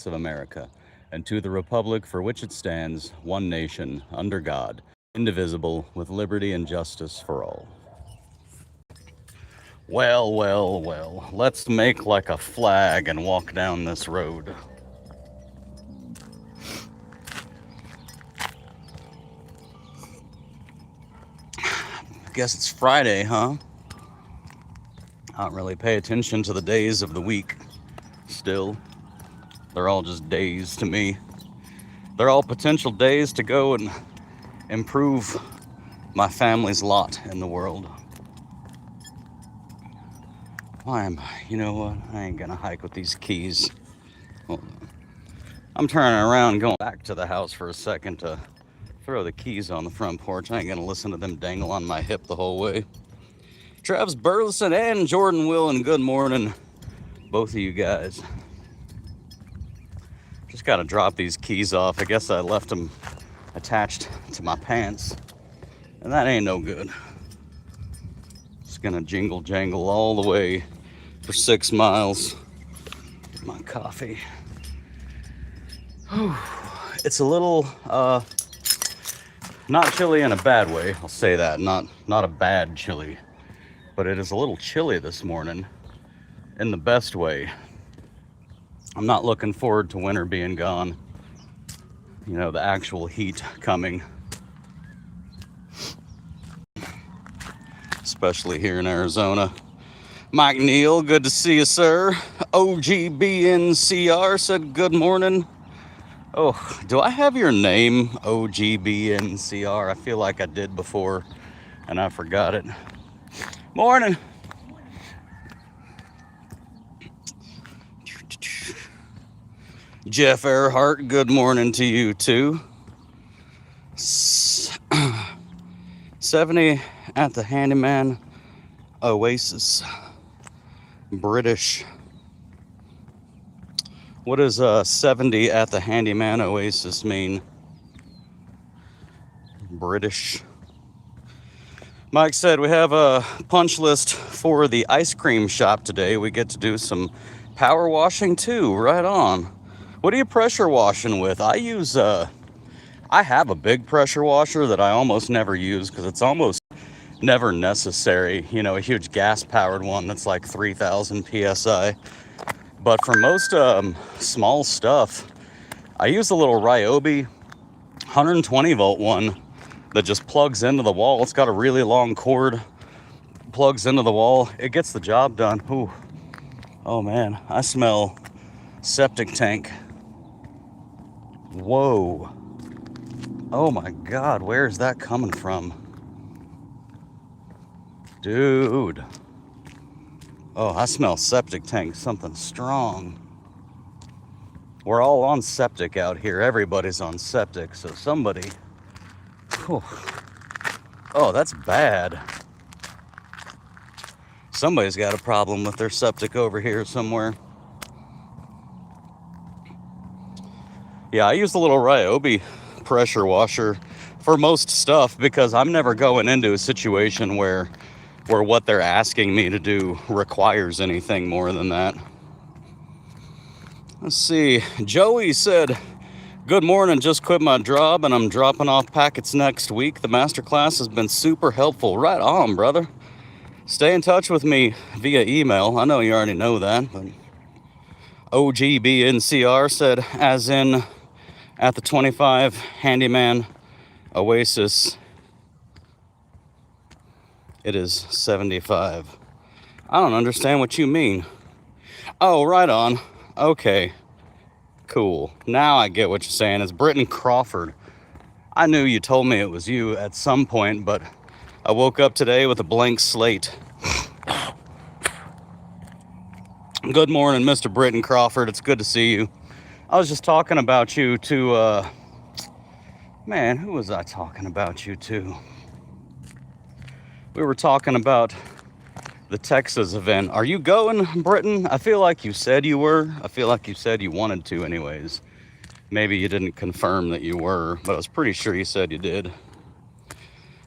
of America, and to the republic for which it stands, one nation, under God, indivisible, with liberty and justice for all. Well, well, well, let's make like a flag and walk down this road. I guess it's Friday, huh? I don't really pay attention to the days of the week still. They're all just days to me. They're all potential days to go and improve my family's lot in the world. Why am I? You know what? I ain't gonna hike with these keys. Hold on. I'm turning around, going back to the house for a second to throw the keys on the front porch. I ain't gonna listen to them dangle on my hip the whole way. Travis Burleson and Jordan Will, and good morning, both of you guys. Just gotta drop these keys off. I guess I left them attached to my pants, and that ain't no good. Just gonna jingle jangle all the way for 6 miles. Get my coffee. Whew. It's a little not chilly in a bad way, I'll say that. Not a bad chilly, but it is a little chilly this morning in the best way. I'm not looking forward to winter being gone. You know, the actual heat coming. Especially here in Arizona. Mike Neal, good to see you, sir. OGBNCR said good morning. Oh, do I have your name, OGBNCR? I feel like I did before, and I forgot it. Morning. Jeff Earhart, good morning to you too. 70 at the Handyman Oasis. British. What does 70 at the Handyman Oasis mean? British. Mike said we have a punch list for the ice cream shop today. We get to do some power washing too. Right on. What are you pressure washing with? I have a big pressure washer that I almost never use because it's almost never necessary. You know, a huge gas powered one that's like 3,000 PSI. But for most small stuff, I use a little Ryobi 120 volt one that just plugs into the wall. It's got a really long cord, plugs into the wall. It gets the job done. Ooh. Oh man, I smell septic tank. Whoa. Oh my God, where is that coming from? Dude. Oh, I smell septic tank, something strong. We're all on septic out here. Everybody's on septic, so somebody... Whew. Oh, that's bad. Somebody's got a problem with their septic over here somewhere. Yeah, I use the little Ryobi pressure washer for most stuff because I'm never going into a situation where what they're asking me to do requires anything more than that. Let's see. Joey said, good morning, just quit my job and I'm dropping off packets next week. The masterclass has been super helpful. Right on, brother. Stay in touch with me via email. I know you already know that, but OGBNCR said, as in at the 25 Handyman Oasis, it is 75. I don't understand what you mean. Oh, right on. Okay. Cool. Now I get what you're saying. It's Britton Crawford. I knew you told me it was you at some point, but I woke up today with a blank slate. Good morning, Mr. Britton Crawford. It's good to see you. I was just talking about you to, man, who was I talking about you to? We were talking about the Texas event. Are you going, Britton? I feel like you said you were. I feel like you said you wanted to anyways. Maybe you didn't confirm that you were, but I was pretty sure you said you did.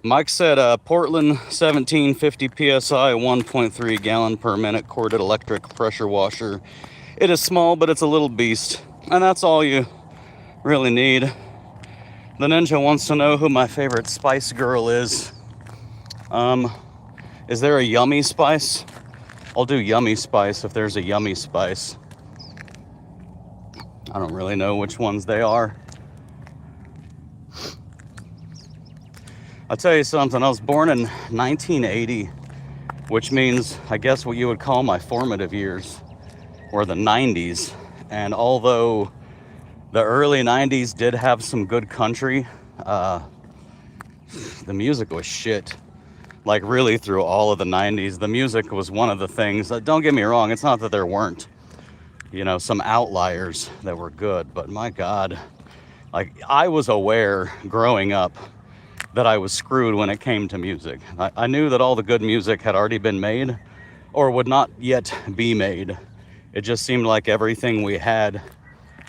Mike said Portland 1750 PSI, 1.3 gallon per minute corded electric pressure washer. It is small, but it's a little beast. And that's all you really need. The Ninja wants to know who my favorite spice girl is. Is there a yummy spice? I'll do yummy spice if there's a yummy spice. I don't really know which ones they are. I'll tell you something, I was born in 1980, which means, I guess, what you would call my formative years, or the 90s. And although the early 90s did have some good country, the music was shit. Like, really, through all of the 90s, the music was one of the things. Don't get me wrong, it's not that there weren't, you know, some outliers that were good, but my God, like, I was aware growing up that I was screwed when it came to music. I knew that all the good music had already been made or would not yet be made. It just seemed like everything we had,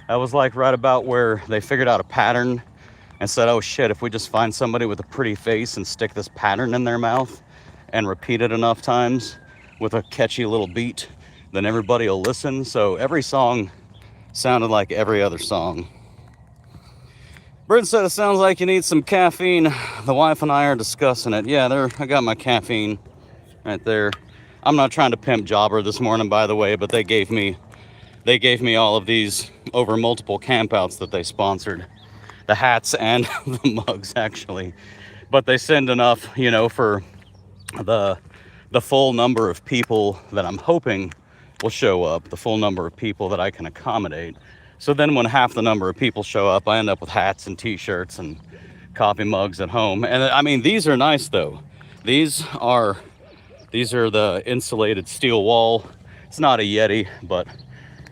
that was like right about where they figured out a pattern and said, oh shit, if we just find somebody with a pretty face and stick this pattern in their mouth and repeat it enough times with a catchy little beat, then everybody will listen. So every song sounded like every other song. Brent said it sounds like you need some caffeine. The wife and I are discussing it. Yeah, I got my caffeine right there. I'm not trying to pimp Jobber this morning, by the way, but they gave me all of these over multiple campouts that they sponsored. The hats and the mugs, actually. But they send enough, you know, for the full number of people that I'm hoping will show up, the full number of people that I can accommodate. So then when half the number of people show up, I end up with hats and t-shirts and coffee mugs at home. And I mean, these are nice though. These are the insulated steel wall. It's not a Yeti, but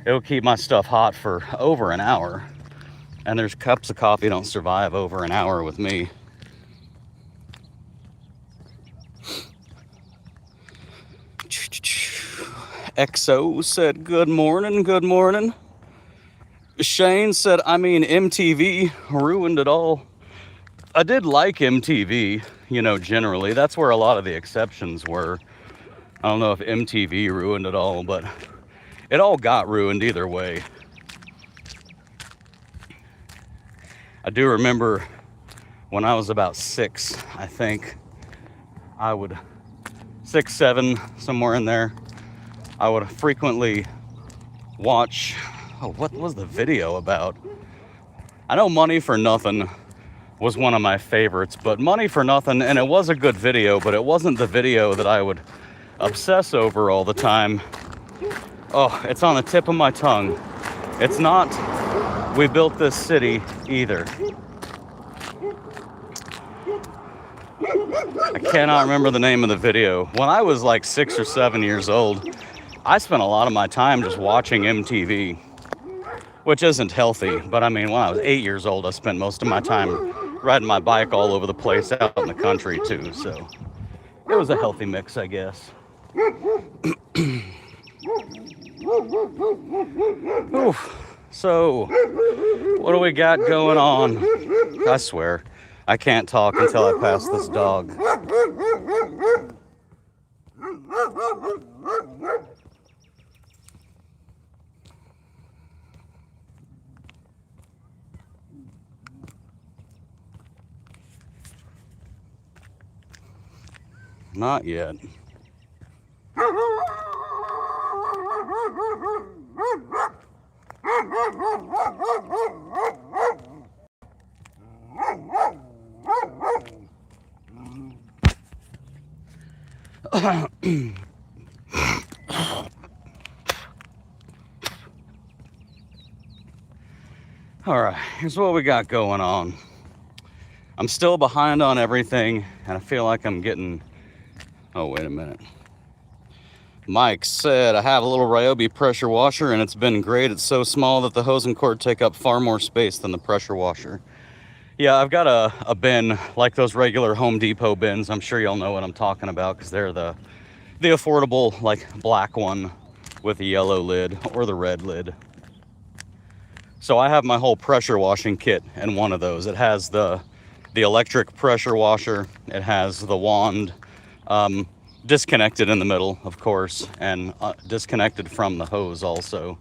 it'll keep my stuff hot for over an hour. And there's cups of coffee don't survive over an hour with me. XO said, good morning, good morning. Shane said, I mean, MTV ruined it all. I did like MTV, you know, generally. That's where a lot of the exceptions were. I don't know if MTV ruined it all, but it all got ruined either way. I do remember when I was about 6, I think, 6, 7, somewhere in there, I would frequently watch, what was the video about? I know Money for Nothing was one of my favorites, but Money for Nothing, and it was a good video, but it wasn't the video that I would obsess over all the time. Oh, it's on the tip of my tongue. It's not We Built This City either. I cannot remember the name of the video. When I was like 6 or 7 years old, I spent a lot of my time just watching MTV, which isn't healthy. But I mean, when I was 8 years old, I spent most of my time riding my bike all over the place out in the country too. So it was a healthy mix, I guess. Oof. So, what do we got going on? I swear, I can't talk until I pass this dog. Not yet. All right, here's what we got going on. I'm still behind on everything, and I feel like I'm getting... Oh, wait a minute. Mike said, I have a little Ryobi pressure washer, and it's been great. It's so small that the hose and cord take up far more space than the pressure washer. Yeah, I've got a bin, like those regular Home Depot bins. I'm sure y'all know what I'm talking about, because they're the affordable, like, black one with the yellow lid or the red lid. So I have my whole pressure washing kit in one of those. It has the electric pressure washer. It has the wand, disconnected in the middle, of course, and disconnected from the hose also.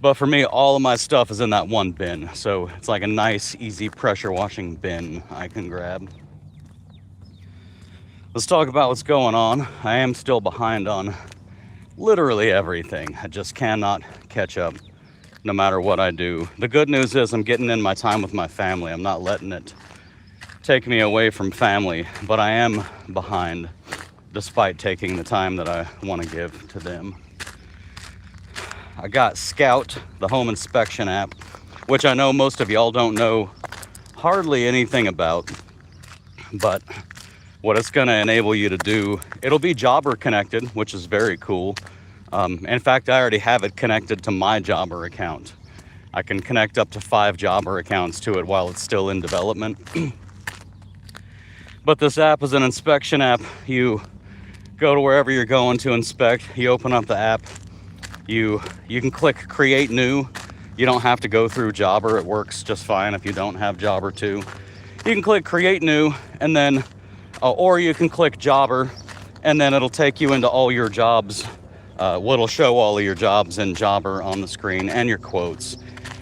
But for me, all of my stuff is in that one bin. So it's like a nice, easy pressure washing bin I can grab. Let's talk about what's going on. I am still behind on literally everything. I just cannot catch up no matter what I do. The good news is I'm getting in my time with my family. I'm not letting it take me away from family, but I am behind despite taking the time that I want to give to them. I got Scout, the home inspection app, which I know most of y'all don't know hardly anything about, but what it's going to enable you to do, it'll be Jobber connected, which is very cool. In fact, I already have it connected to my Jobber account. I can connect up to 5 Jobber accounts to it while it's still in development. But this app is an inspection app. You go to wherever you're going to inspect, you open up the app, you can click create new. You don't have to go through Jobber. It works just fine if you don't have Jobber too. You can click create new, and then or you can click Jobber, and then it'll take you into all your jobs. It'll show all of your jobs in Jobber on the screen and your quotes.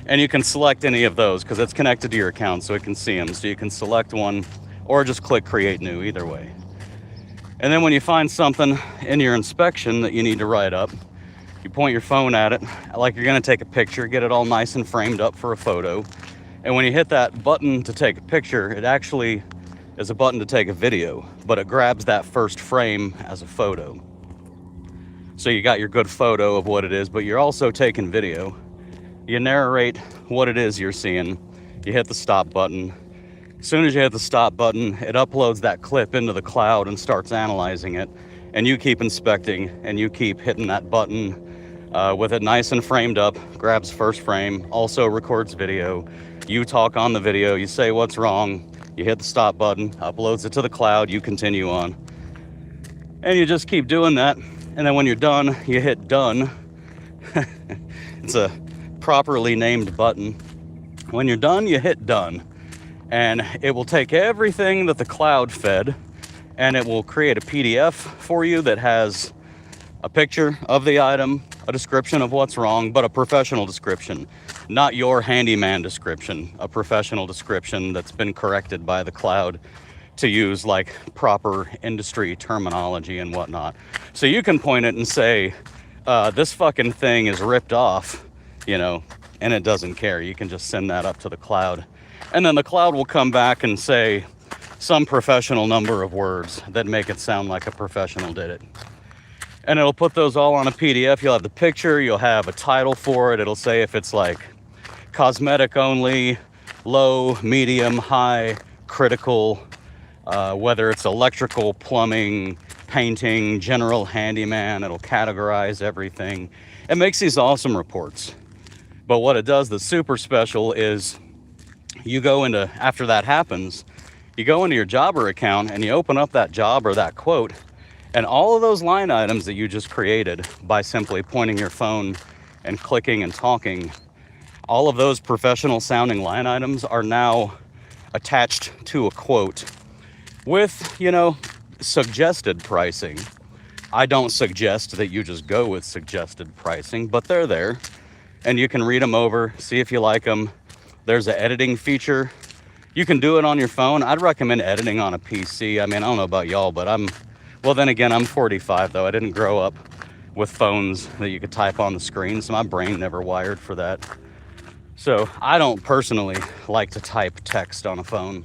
And you can select any of those because it's connected to your account, so it can see them. So you can select one or just click create new, either way. And then when you find something in your inspection that you need to write up, you point your phone at it like you're going to take a picture, get it all nice and framed up for a photo. And when you hit that button to take a picture, it actually is a button to take a video, but it grabs that first frame as a photo. So you got your good photo of what it is, but you're also taking video. You narrate what it is you're seeing. You hit the stop button. As soon as you hit the stop button, it uploads that clip into the cloud and starts analyzing it. And you keep inspecting and you keep hitting that button with it nice and framed up, grabs first frame, also records video. You talk on the video, you say what's wrong, you hit the stop button, uploads it to the cloud, you continue on. And you just keep doing that. And then when you're done, you hit done. It's a properly named button. When you're done, you hit done. And it will take everything that the cloud fed, and it will create a PDF for you that has a picture of the item, a description of what's wrong, but a professional description, not your handyman description, a professional description that's been corrected by the cloud to use like proper industry terminology and whatnot. So you can point it and say, this fucking thing is ripped off, you know, and it doesn't care. You can just send that up to the cloud. And then the cloud will come back and say some professional number of words that make it sound like a professional did it. And it'll put those all on a PDF. You'll have the picture, you'll have a title for it. It'll say if it's like cosmetic only, low, medium, high, critical, whether it's electrical, plumbing, painting, general handyman. It'll categorize everything. It makes these awesome reports. But what it does that's super special is you go into, after that happens, you go into your Jobber account and you open up that job or that quote, and all of those line items that you just created by simply pointing your phone and clicking and talking, all of those professional sounding line items are now attached to a quote with, you know, suggested pricing. I don't suggest that you just go with suggested pricing, but they're there and you can read them over, see if you like them. There's an editing feature. You can do it on your phone. I'd recommend editing on a PC. I mean, I don't know about y'all, but well, then again, I'm 45 though. I didn't grow up with phones that you could type on the screen, so my brain never wired for that. So I don't personally like to type text on a phone.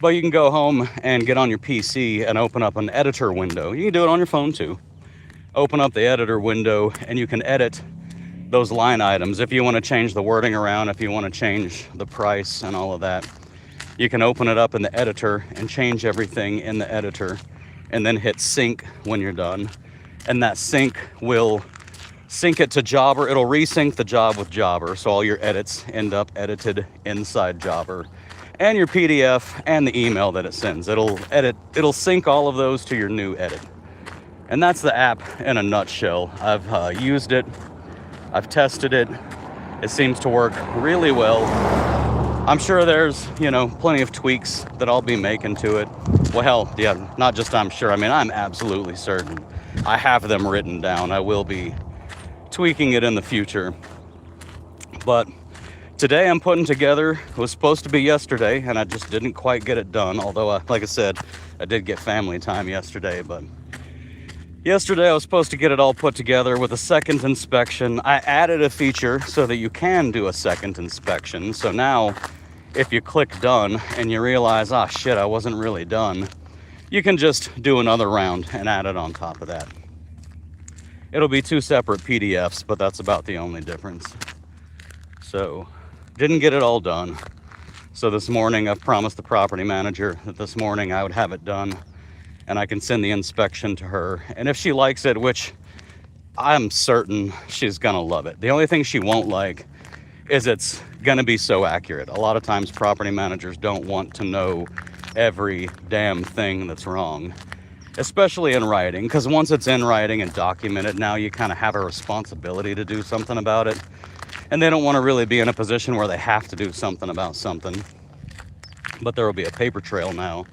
But you can go home and get on your PC and open up an editor window. You can do it on your phone too. Open up the editor window and you can edit those line items. If you want to change the wording around, if you want to change the price and all of that, you can open it up in the editor and change everything in the editor and then hit sync when you're done. And that sync will sync it to Jobber. It'll resync the job with Jobber. So all your edits end up edited inside Jobber, and your PDF and the email that it sends. It'll sync all of those to your new edit. And that's the app in a nutshell. I've used it. I've tested it. It seems to work really well. I'm sure there's, you know, plenty of tweaks that I'll be making to it. Well, hell, yeah, not just I'm sure. I mean, I'm absolutely certain. I have them written down. I will be tweaking it in the future. But today I'm putting together, it was supposed to be yesterday, and I just didn't quite get it done. Although, like I said, I did get family time yesterday, but yesterday I was supposed to get it all put together with a second inspection. I added a feature so that you can do a second inspection. So now if you click done and you realize, ah, shit, I wasn't really done, you can just do another round and add it on top of that. It'll be 2 separate PDFs, but that's about the only difference. So didn't get it all done. So this morning I've promised the property manager that this morning I would have it done and I can send the inspection to her. And if she likes it, which I'm certain she's gonna love it. The only thing she won't like is it's gonna be so accurate. A lot of times property managers don't want to know every damn thing that's wrong, especially in writing, because once it's in writing and documented, now you kind of have a responsibility to do something about it. And they don't want to really be in a position where they have to do something about something. But there will be a paper trail now.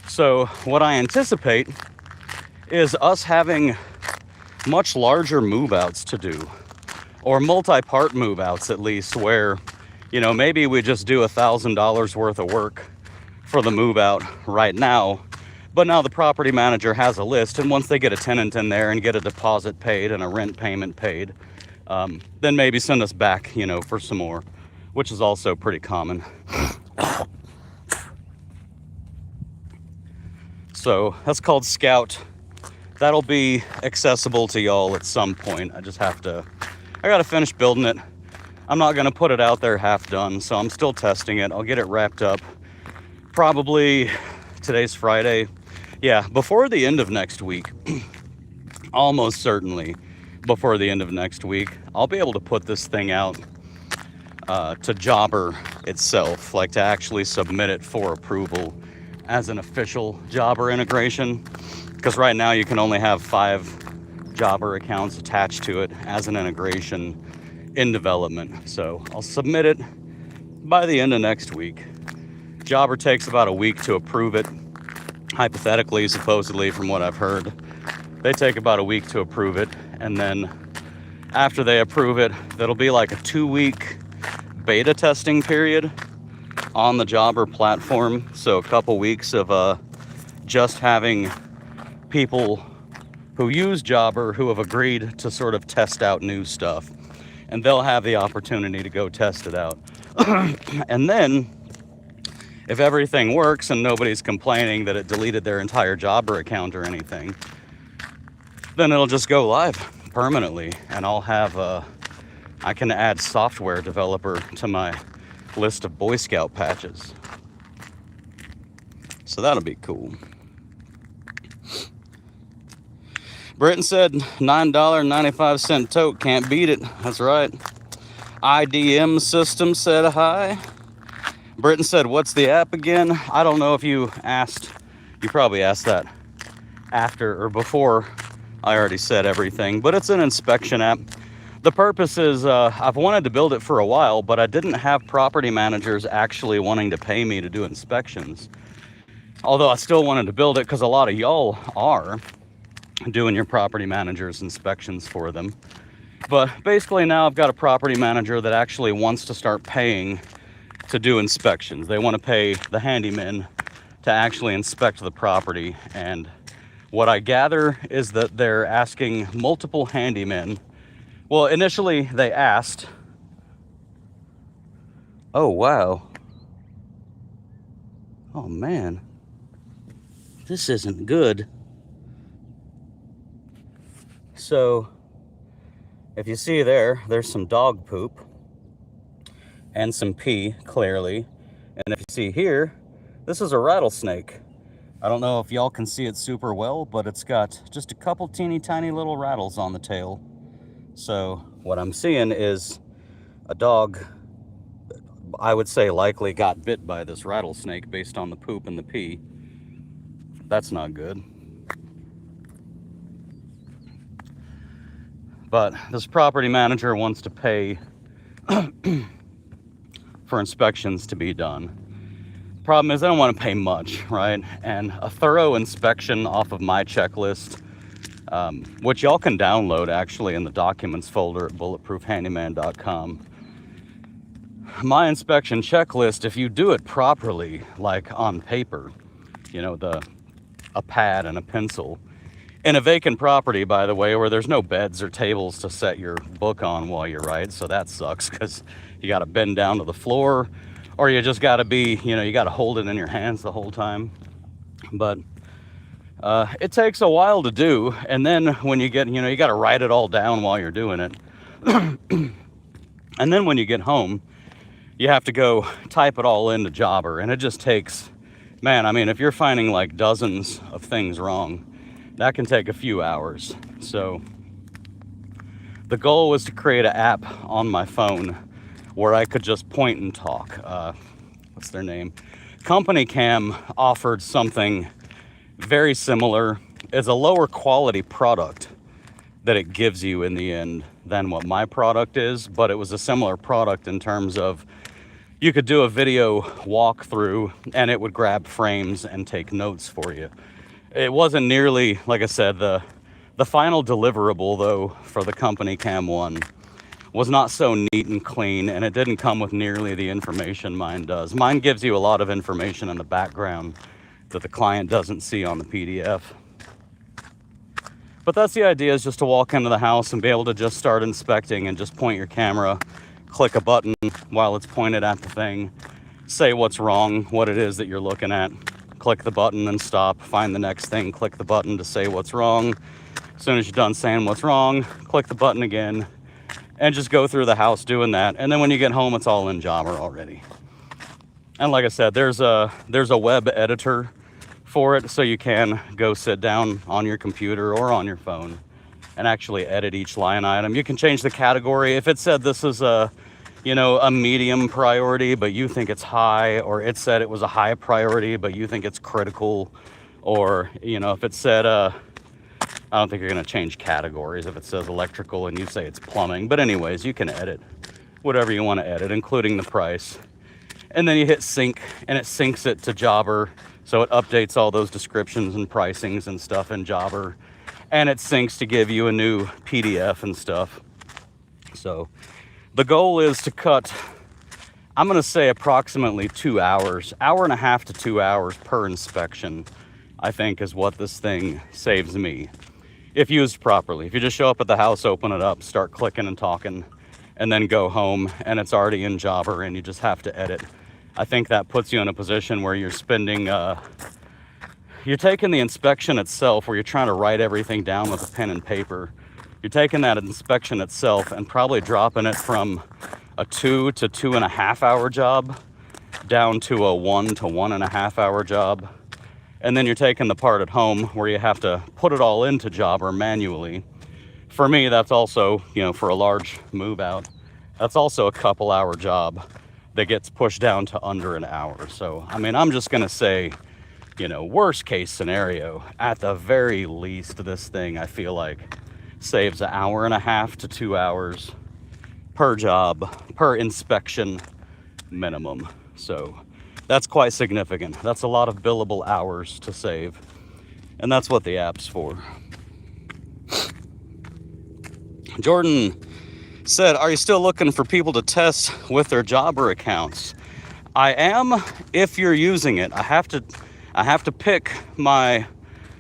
So what I anticipate is us having much larger move-outs to do, or multi-part move-outs at least, where, you know, maybe we just do $1,000 worth of work for the move-out right now, but now the property manager has a list, and once they get a tenant in there and get a deposit paid and a rent payment paid, then maybe send us back, you know, for some more, which is also pretty common. So that's called Scout. That'll be accessible to y'all at some point. I gotta finish building it. I'm not gonna put it out there half done, so I'm still testing it. I'll get it wrapped up. Probably, today's Friday. Yeah, before the end of next week, almost certainly before the end of next week, I'll be able to put this thing out to Jobber itself, like to actually submit it for approval as an official Jobber integration. Because right now you can only have 5 Jobber accounts attached to it as an integration in development. So I'll submit it by the end of next week. Jobber takes about a week to approve it. Hypothetically, supposedly, from what I've heard, they take about a week to approve it. And then after they approve it, that'll be like a 2-week beta testing period on the Jobber platform. So a couple weeks of just having people who use Jobber who have agreed to sort of test out new stuff, and they'll have the opportunity to go test it out. And then if everything works and nobody's complaining that it deleted their entire Jobber account or anything, then it'll just go live permanently, and I'll have I can add software developer to my list of Boy Scout patches. So that'll be cool. Britton said $9.95 tote, can't beat it. That's right. IDM system said hi. Britton said, what's the app again? I don't know if you asked. You probably asked that after or before I already said everything, but it's an inspection app. The purpose is I've wanted to build it for a while, but I didn't have property managers actually wanting to pay me to do inspections. Although I still wanted to build it because a lot of y'all are doing your property managers inspections for them. But basically now I've got a property manager that actually wants to start paying to do inspections. They want to pay the handyman to actually inspect the property. And what I gather is that they're asking multiple handymen. Well, initially they asked, oh wow, oh man, this isn't good. So if you see there's some dog poop and some pee, clearly. And if you see here, this is a rattlesnake. I don't know if y'all can see it super well, but it's got just a couple teeny tiny little rattles on the tail. So what I'm seeing is a dog, I would say likely got bit by this rattlesnake based on the poop and the pee. That's not good. But this property manager wants to pay for inspections to be done. Problem is, I don't want to pay much, right? And a thorough inspection off of my checklist, which y'all can download actually in the documents folder at bulletproofhandyman.com. my inspection checklist, if you do it properly, like on paper, you know, a pad and a pencil, in a vacant property, by the way, where there's no beds or tables to set your book on while you write, so that sucks because you got to bend down to the floor, or you just got to be, you know, you got to hold it in your hands the whole time. But it takes a while to do, and then when you get, you know, you got to write it all down while you're doing it. And then when you get home, you have to go type it all into Jobber, and it just takes, man, I mean, if you're finding like dozens of things wrong, that can take a few hours. So the goal was to create an app on my phone where I could just point and talk. What's their name? Company Cam offered something very similar. It's a lower quality product that it gives you in the end than what my product is, but it was a similar product in terms of you could do a video walkthrough and it would grab frames and take notes for you. It wasn't nearly, like I said, the final deliverable though for the Company Cam one was not so neat and clean, and it didn't come with nearly the information mine does. Mine gives you a lot of information in the background that the client doesn't see on the PDF. But that's the idea, is just to walk into the house and be able to just start inspecting and just point your camera, click a button while it's pointed at the thing, say what's wrong, what it is that you're looking at, click the button and stop, find the next thing, click the button to say what's wrong. As soon as you're done saying what's wrong, click the button again, and just go through the house doing that. And then when you get home, it's all in Jobber already. And like I said, there's a web editor for it, so you can go sit down on your computer or on your phone and actually edit each line item. You can change the category. If it said this is a, you know, a medium priority, but you think it's high, or it said it was a high priority, but you think it's critical, or, you know, if it said, I don't think you're gonna change categories if it says electrical and you say it's plumbing, but anyways, you can edit whatever you wanna edit, including the price. And then you hit sync, and it syncs it to Jobber. So it updates all those descriptions and pricings and stuff in Jobber, and it syncs to give you a new PDF and stuff. So the goal is to cut, I'm gonna say approximately 2 hours, hour and a half to 2 hours per inspection, I think is what this thing saves me, if used properly. If you just show up at the house, open it up, start clicking and talking, and then go home, and it's already in Jobber and you just have to edit. I think that puts you in a position where you're spending, you're taking the inspection itself, where you're trying to write everything down with a pen and paper. You're taking that inspection itself and probably dropping it from a 2 to 2.5 hour job down to a 1 to 1.5 hour job. And then you're taking the part at home where you have to put it all into Jobber manually. For me, that's also, you know, for a large move out, that's also a couple hour job that gets pushed down to under an hour. So, I mean, I'm just gonna say, you know, worst case scenario, at the very least, this thing, I feel like, saves an hour and a half to 2 hours per job, per inspection minimum. So that's quite significant. That's a lot of billable hours to save. And that's what the app's for. Jordan said, are you still looking for people to test with their Jobber accounts? I am, if you're using it. I have to pick my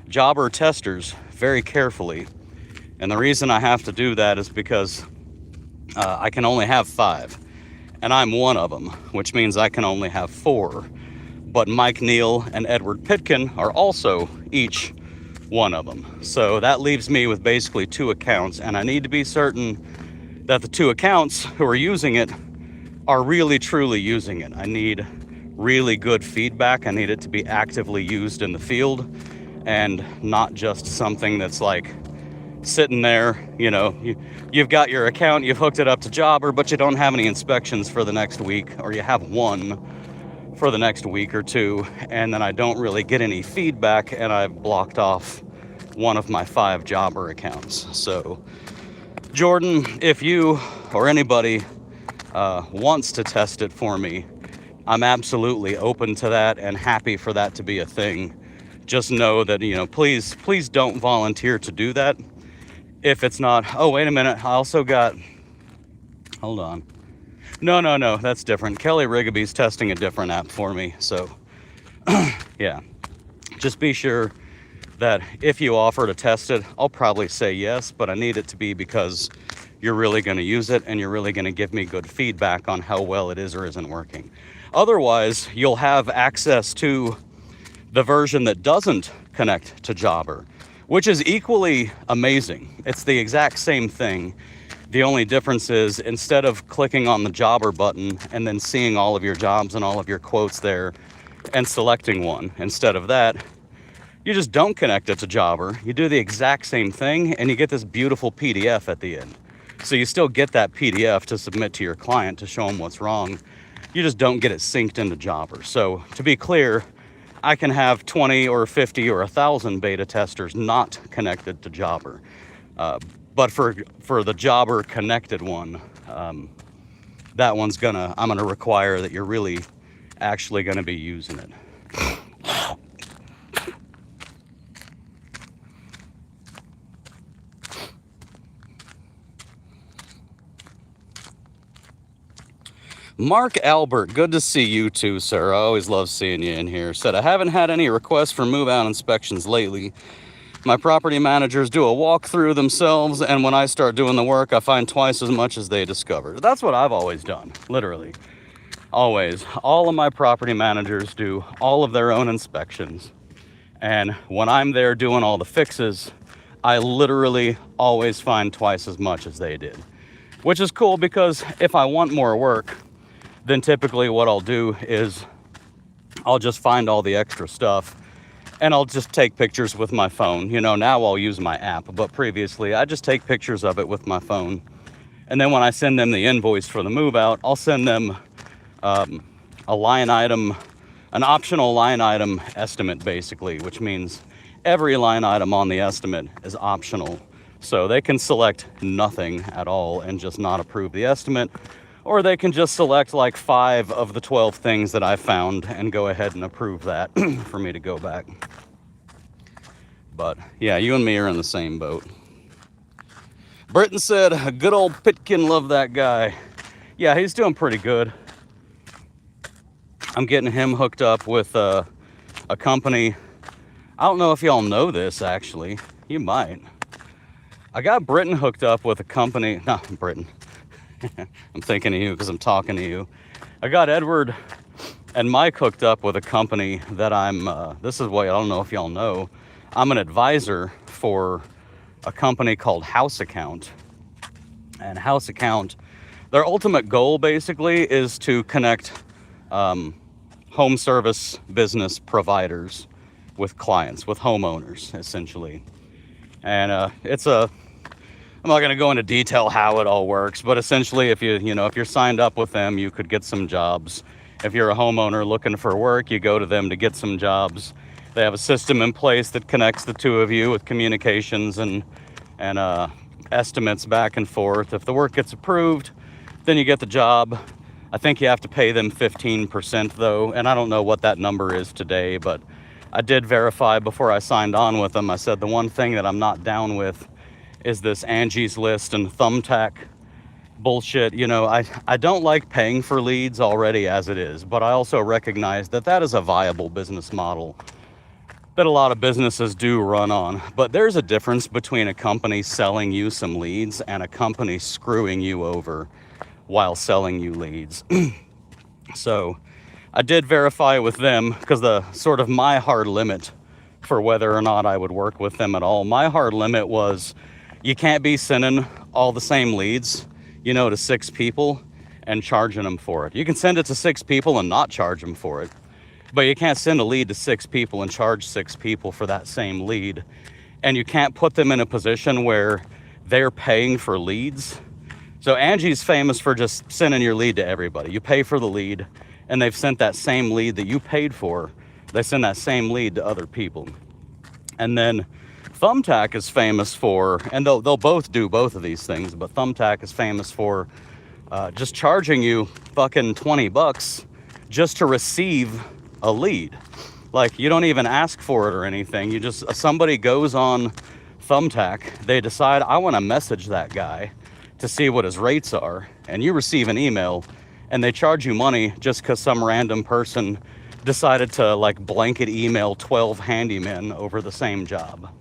Jobber testers very carefully. And the reason I have to do that is because I can only have 5. And I'm one of them, which means I can only have 4. But Mike Neal and Edward Pitkin are also each one of them. So that leaves me with basically 2 accounts, and I need to be certain that the 2 accounts who are using it are really truly using it. I need really good feedback. I need it to be actively used in the field and not just something that's like sitting there, you know, you've got your account, you've hooked it up to Jobber, but you don't have any inspections for the next week, or you have 1 for the next week or 2, and then I don't really get any feedback, and I've blocked off one of my 5 Jobber accounts. So Jordan, if you or anybody wants to test it for me, I'm absolutely open to that and happy for that to be a thing. Just know that, you know, please don't volunteer to do that if it's not. Oh, wait a minute. I also got, hold on. No, that's different. 𝗪𝗪𝗟𝗡's testing a different app for me. So, yeah, just be sure that if you offer to test it, I'll probably say yes, but I need it to be because you're really going to use it and you're really going to give me good feedback on how well it is or isn't working. Otherwise, you'll have access to the version that doesn't connect to Jobber, which is equally amazing. It's the exact same thing. The only difference is instead of clicking on the Jobber button and then seeing all of your jobs and all of your quotes there and selecting one, instead of that, you just don't connect it to Jobber. You do the exact same thing and you get this beautiful PDF at the end. So you still get that PDF to submit to your client to show them what's wrong. You just don't get it synced into Jobber. So to be clear, I can have 20 or 50 or 1,000 beta testers not connected to Jobber. But for the Jobber connected one, that one's I'm gonna require that you're really actually gonna be using it. Mark Albert, good to see you too, sir. I always love seeing you in here. Said, I haven't had any requests for move-out inspections lately. My property managers do a walkthrough themselves, and when I start doing the work, I find twice as much as they discovered. That's what I've always done, literally. Always. All of my property managers do all of their own inspections. And when I'm there doing all the fixes, I literally always find twice as much as they did. Which is cool because if I want more work, then typically what I'll do is I'll just find all the extra stuff and I'll just take pictures with my phone. You know, now I'll use my app, but previously I just take pictures of it with my phone. And then when I send them the invoice for the move out, I'll send them a line item, an optional line item estimate basically, which means every line item on the estimate is optional. So they can select nothing at all and just not approve the estimate, or they can just select like 5 of the 12 things that I found and go ahead and approve that for me to go back. But yeah, you and me are in the same boat. Britton said, a good old Pitkin, love that guy. Yeah, he's doing pretty good. I'm getting him hooked up with a company. I don't know if y'all know this, actually. You might. I got Britton hooked up with a company. No, Britton. I'm thinking of you because I'm talking to you. I got Edward and Mike hooked up with a company that this is what I don't know if y'all know. I'm an advisor for a company called House Account. And House Account, their ultimate goal basically is to connect home service business providers with clients, with homeowners, essentially. And I'm not going to go into detail how it all works, but essentially if you're signed up with them, you could get some jobs. If you're a homeowner looking for work, you go to them to get some jobs. They have a system in place that connects the two of you with communications and estimates back and forth. If the work gets approved, then you get the job. I think you have to pay them 15% though, and I don't know what that number is today, but I did verify before I signed on with them. I said the one thing that I'm not down with is this Angie's List and Thumbtack bullshit. You know, I don't like paying for leads already as it is, but I also recognize that that is a viable business model that a lot of businesses do run on. But there's a difference between a company selling you some leads and a company screwing you over while selling you leads. So I did verify with them because my hard limit for whether or not I would work with them at all, my hard limit was you can't be sending all the same leads, to 6 people and charging them for it. You can send it to 6 people and not charge them for it, but you can't send a lead to 6 people and charge 6 people for that same lead. And you can't put them in a position where they're paying for leads. So Angie's famous for just sending your lead to everybody. You pay for the lead and they've sent that same lead that you paid for. They send that same lead to other people. And then Thumbtack is famous for, and they'll both do both of these things, but Thumbtack is famous for just charging you fucking $20 just to receive a lead. Like, you don't even ask for it or anything. Somebody goes on Thumbtack, they decide, I want to message that guy to see what his rates are, and you receive an email and they charge you money just because some random person decided to like blanket email 12 handymen over the same job.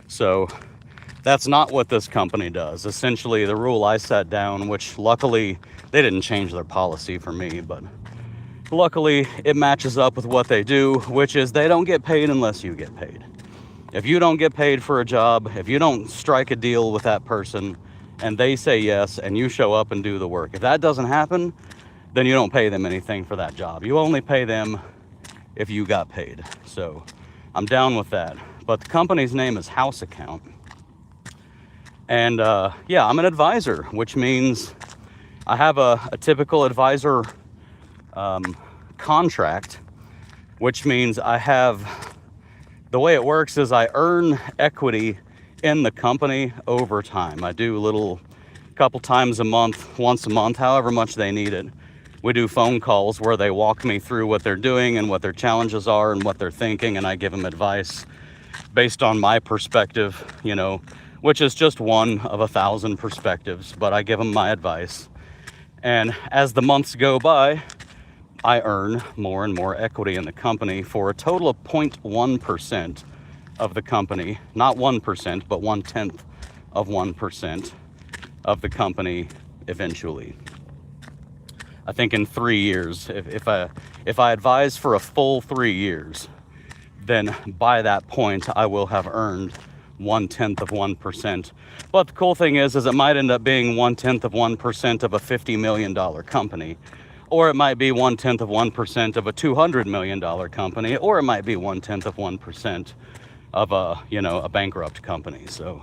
So that's not what this company does. Essentially, the rule I set down, which luckily they didn't change their policy for me, but luckily it matches up with what they do, which is they don't get paid unless you get paid. If you don't get paid for a job, if you don't strike a deal with that person and they say yes and you show up and do the work, if that doesn't happen, then you don't pay them anything for that job. You only pay them if you got paid. So I'm down with that. But the company's name is House Account. And yeah, I'm an advisor, which means I have a typical advisor contract, which means I have, the way it works is I earn equity in the company over time. I do little couple times a month, once a month, however much they need it. We do phone calls where they walk me through what they're doing and what their challenges are and what they're thinking, and I give them advice based on my perspective, you know, which is just one of 1,000 perspectives, but I give them my advice. And as the months go by, I earn more and more equity in the company for a total of 0.1% of the company, not 1%, but 1/10 of 1% of the company eventually. I think in 3 years, if I advise for a full 3 years, then by that point I will have earned 1/10 of 1%. But the cool thing is it might end up being 1/10 of 1% of a $50 million company, or it might be 1/10 of 1% of a $200 million company, or it might be 1/10 of 1% of a bankrupt company. So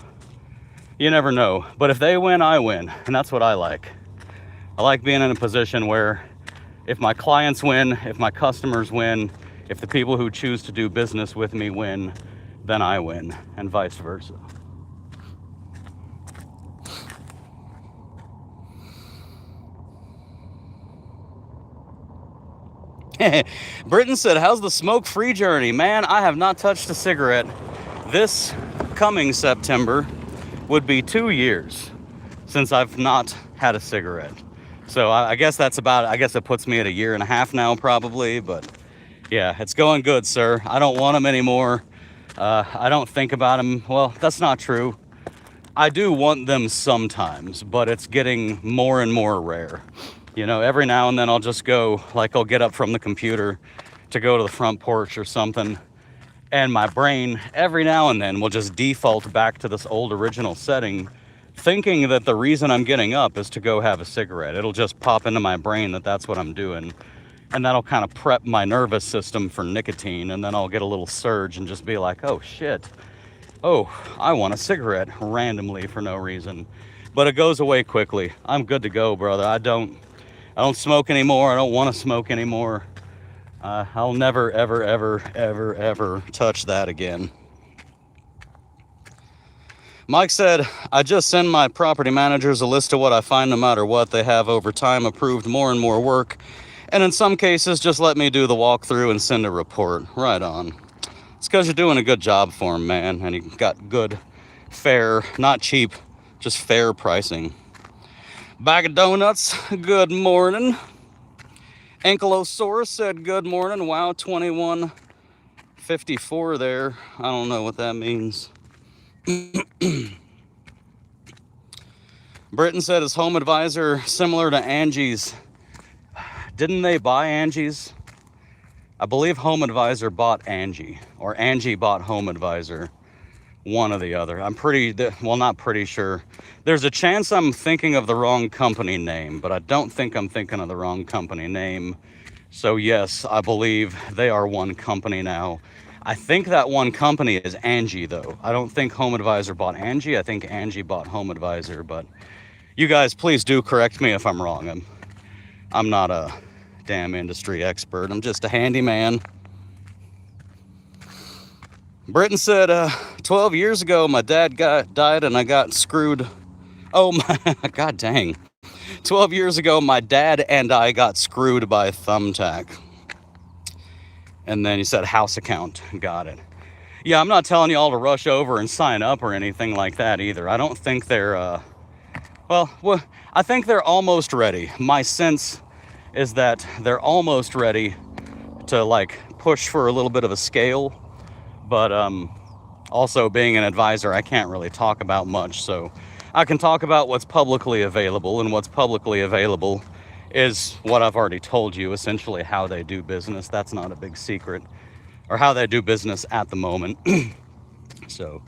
you never know. But if they win, I win, and that's what I like. I like being in a position where if my clients win, if my customers win, if the people who choose to do business with me win, then I win, and vice versa. Britton said, how's the smoke-free journey? Man, I have not touched a cigarette. This coming September would be 2 years since I've not had a cigarette. So I guess that's about, I guess it puts me at 1.5 years now probably, but yeah, it's going good, sir. I don't want them anymore. I don't think about them. Well, that's not true. I do want them sometimes, but it's getting more and more rare. You know, every now and then I'll just go, like I'll get up from the computer to go to the front porch or something, and my brain every now and then will just default back to this old original setting, thinking that the reason I'm getting up is to go have a cigarette. It'll just pop into my brain that that's what I'm doing. And that'll kind of prep my nervous system for nicotine, and then I'll get a little surge and just be like, oh shit, oh, I want a cigarette randomly for no reason. But it goes away quickly. I'm good to go, brother. I don't smoke anymore. I don't want to smoke anymore. I'll never, ever, ever, ever, ever touch that again. Mike said, I just send my property managers a list of what I find no matter what. They have over time approved more and more work. And in some cases, just let me do the walkthrough and send a report. Right on. It's because you're doing a good job for them, man. And you got good, fair, not cheap, just fair pricing. Bag of donuts, good morning. Ankylosaurus said good morning. Wow, 2154 there. I don't know what that means. Britton said his home advisor similar to Angie's. Didn't they buy Angie's? I believe Home Advisor bought Angie, or Angie bought Home Advisor. One or the other. I'm not pretty sure. There's a chance I'm thinking of the wrong company name, but I don't think I'm thinking of the wrong company name. So yes, I believe they are one company now. I think that one company is Angie, though. I don't think Home Advisor bought Angie. I think Angie bought Home Advisor, but you guys please do correct me if I'm wrong. I'm not a damn industry expert. I'm just a handyman. Britton said, 12 years ago, my dad died and I got screwed. Oh my, god dang. 12 years ago, my dad and I got screwed by Thumbtack. And then he said house account. Got it. Yeah, I'm not telling you all to rush over and sign up or anything like that either. I don't think they're Well, I think they're almost ready. My sense is that they're almost ready to like push for a little bit of a scale, but also being an advisor, I can't really talk about much, so I can talk about what's publicly available, and what's publicly available is what I've already told you, essentially how they do business. That's not a big secret, or how they do business at the moment. So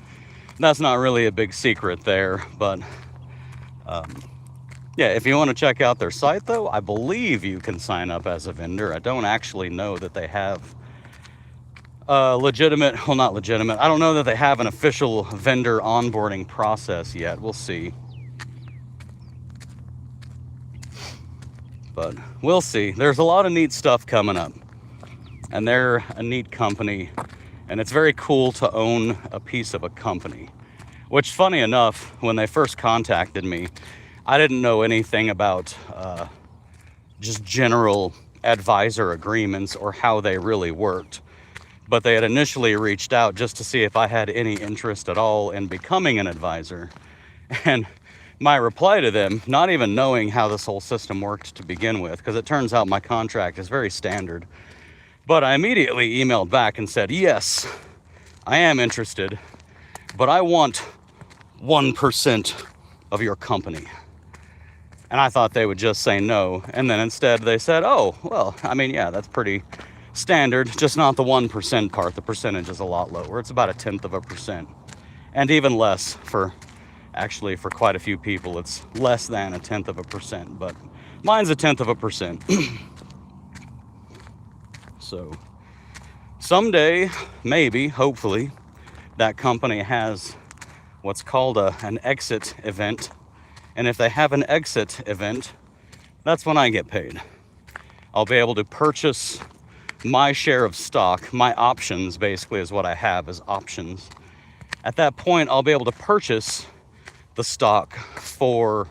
that's not really a big secret there, but yeah, if you want to check out their site though, I believe you can sign up as a vendor. I don't actually know that they have legitimate, well, not legitimate, I don't know that they have an official vendor onboarding process yet. We'll see. But we'll see. There's a lot of neat stuff coming up, and they're a neat company, and it's very cool to own a piece of a company. Which, funny enough, when they first contacted me, I didn't know anything about just general advisor agreements or how they really worked. But they had initially reached out just to see if I had any interest at all in becoming an advisor. And my reply to them, not even knowing how this whole system worked to begin with, because it turns out my contract is very standard, but I immediately emailed back and said, yes, I am interested, but I want 1% of your company. And I thought they would just say no. And then instead they said, oh, well, I mean, yeah, that's pretty standard, just not the 1% part. The percentage is a lot lower. It's about 0.1%. And even less for quite a few people. It's less than 0.1%, but mine's 0.1%. So someday, maybe, hopefully, that company has what's called an exit event. And if they have an exit event, that's when I get paid. I'll be able to purchase my share of stock. My options, basically, is what I have, is options. At that point, I'll be able to purchase the stock for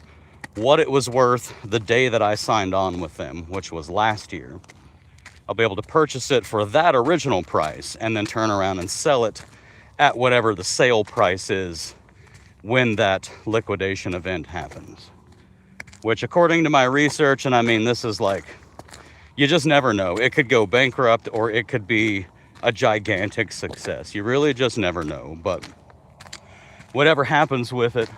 what it was worth the day that I signed on with them, which was last year. I'll be able to purchase it for that original price and then turn around and sell it at whatever the sale price is when that liquidation event happens. Which, according to my research, and I mean, this is like, you just never know. It could go bankrupt or it could be a gigantic success. You really just never know. But whatever happens with it,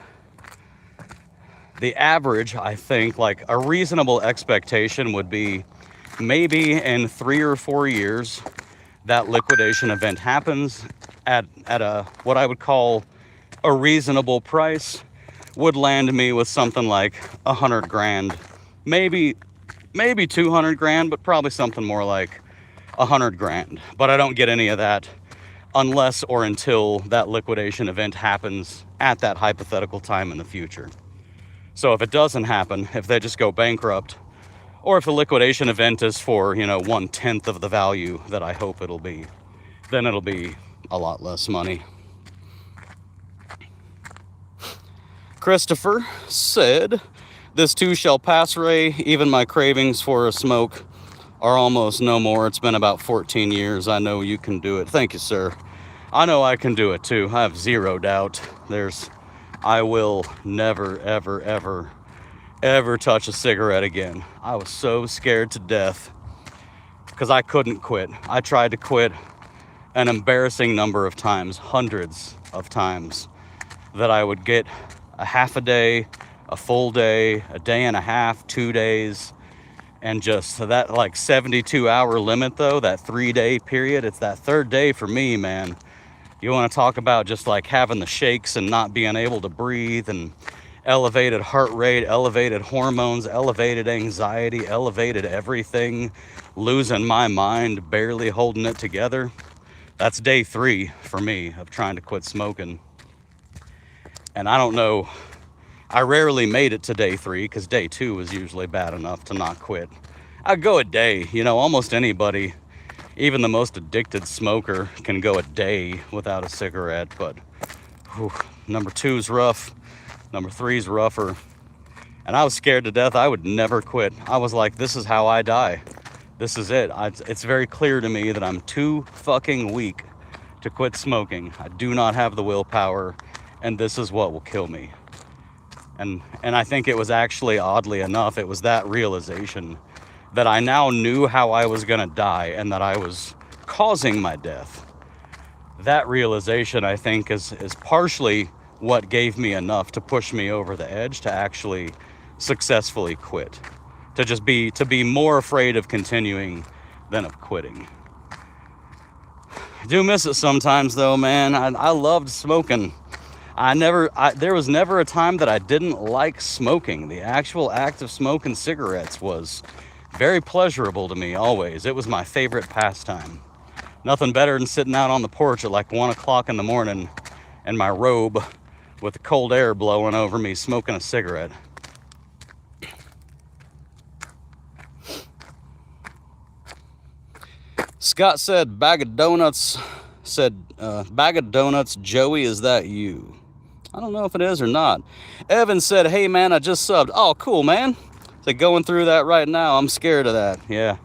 the average, I think, like a reasonable expectation would be maybe in 3 or 4 years, that liquidation event happens at a, what I would call a reasonable price, would land me with something like 100 grand, maybe 200 grand, but probably something more like 100 grand. But I don't get any of that unless or until that liquidation event happens at that hypothetical time in the future. So if it doesn't happen, if they just go bankrupt, or if the liquidation event is for, 1/10 of the value that I hope it'll be, then it'll be a lot less money. Christopher said, this too shall pass, Ray. Even my cravings for a smoke are almost no more. It's been about 14 years. I know you can do it. Thank you, sir. I know I can do it too. I have zero doubt. I will never, ever, ever, ever touch a cigarette again. I was so scared to death because I couldn't quit. I tried to quit an embarrassing number of times, hundreds of times, that I would get a half a day, a full day, a day and a half, 2 days, and just that like 72-hour limit though, that 3-day period, it's that third day for me, man. You want to talk about just like having the shakes and not being able to breathe, and elevated heart rate, elevated hormones, elevated anxiety, elevated everything, losing my mind, barely holding it together. That's day 3 for me of trying to quit smoking. And I don't know, I rarely made it to day 3 because day 2 was usually bad enough to not quit. I'd go a day, almost anybody, even the most addicted smoker, can go a day without a cigarette. But number 2's rough, number 3's rougher. And I was scared to death. I would never quit. I was like, this is how I die. This is it. It's very clear to me that I'm too fucking weak to quit smoking. I do not have the willpower, and this is what will kill me. And I think it was actually, oddly enough, it was that realization that I now knew how I was going to die and that I was causing my death. That realization, I think, is partially what gave me enough to push me over the edge to actually successfully quit. To be more afraid of continuing than of quitting. I do miss it sometimes though, man. I loved smoking. There was never a time that I didn't like smoking. The actual act of smoking cigarettes was very pleasurable to me always. It was my favorite pastime. Nothing better than sitting out on the porch at like 1 o'clock in the morning in my robe with the cold air blowing over me, smoking a cigarette. Scott said, bag of donuts, Joey, is that you? I don't know if it is or not. Evan said, hey man, I just subbed. Oh, cool, man. So going through that right now, I'm scared of that. Yeah,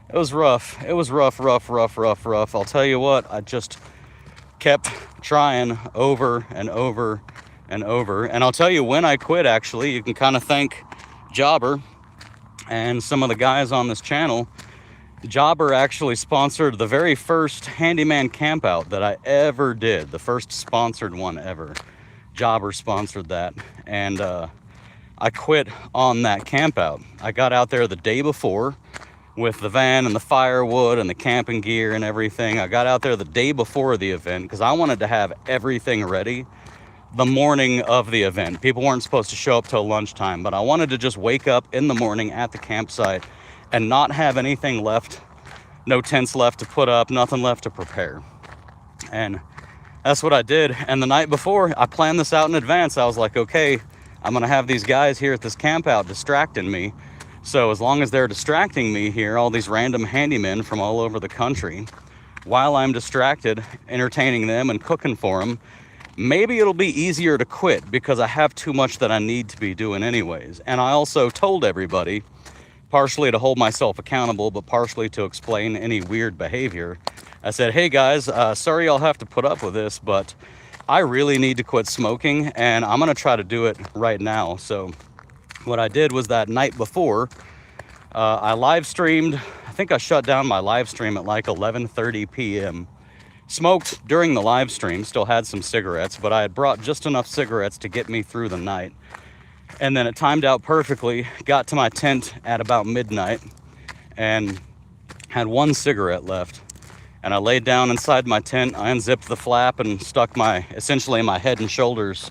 it was rough. It was rough. I'll tell you what, I just kept trying over and over and over. And I'll tell you when I quit, actually, you can kind of thank Jobber and some of the guys on this channel. Jobber actually sponsored the very first Handyman campout that I ever did. The first sponsored one ever. Jobber sponsored that. And I quit on that campout. I got out there the day before with the van and the firewood and the camping gear and everything. I got out there the day before the event because I wanted to have everything ready the morning of the event. People weren't supposed to show up till lunchtime, but I wanted to just wake up in the morning at the campsite and not have anything left, no tents left to put up, nothing left to prepare. And that's what I did. And the night before, I planned this out in advance. I was like, okay, I'm gonna have these guys here at this camp out distracting me. So as long as they're distracting me here, all these random handymen from all over the country, while I'm distracted, entertaining them and cooking for them, maybe it'll be easier to quit because I have too much that I need to be doing anyways. And I also told everybody, partially to hold myself accountable, but partially to explain any weird behavior. I said, hey guys, sorry y'all have to put up with this, but I really need to quit smoking and I'm gonna try to do it right now. So what I did was that night before, I live streamed. I think I shut down my live stream at like 11:30 p.m. Smoked during the live stream, still had some cigarettes, but I had brought just enough cigarettes to get me through the night. And then it timed out perfectly, got to my tent at about midnight and had one cigarette left. And I laid down inside my tent, I unzipped the flap and stuck essentially my head and shoulders,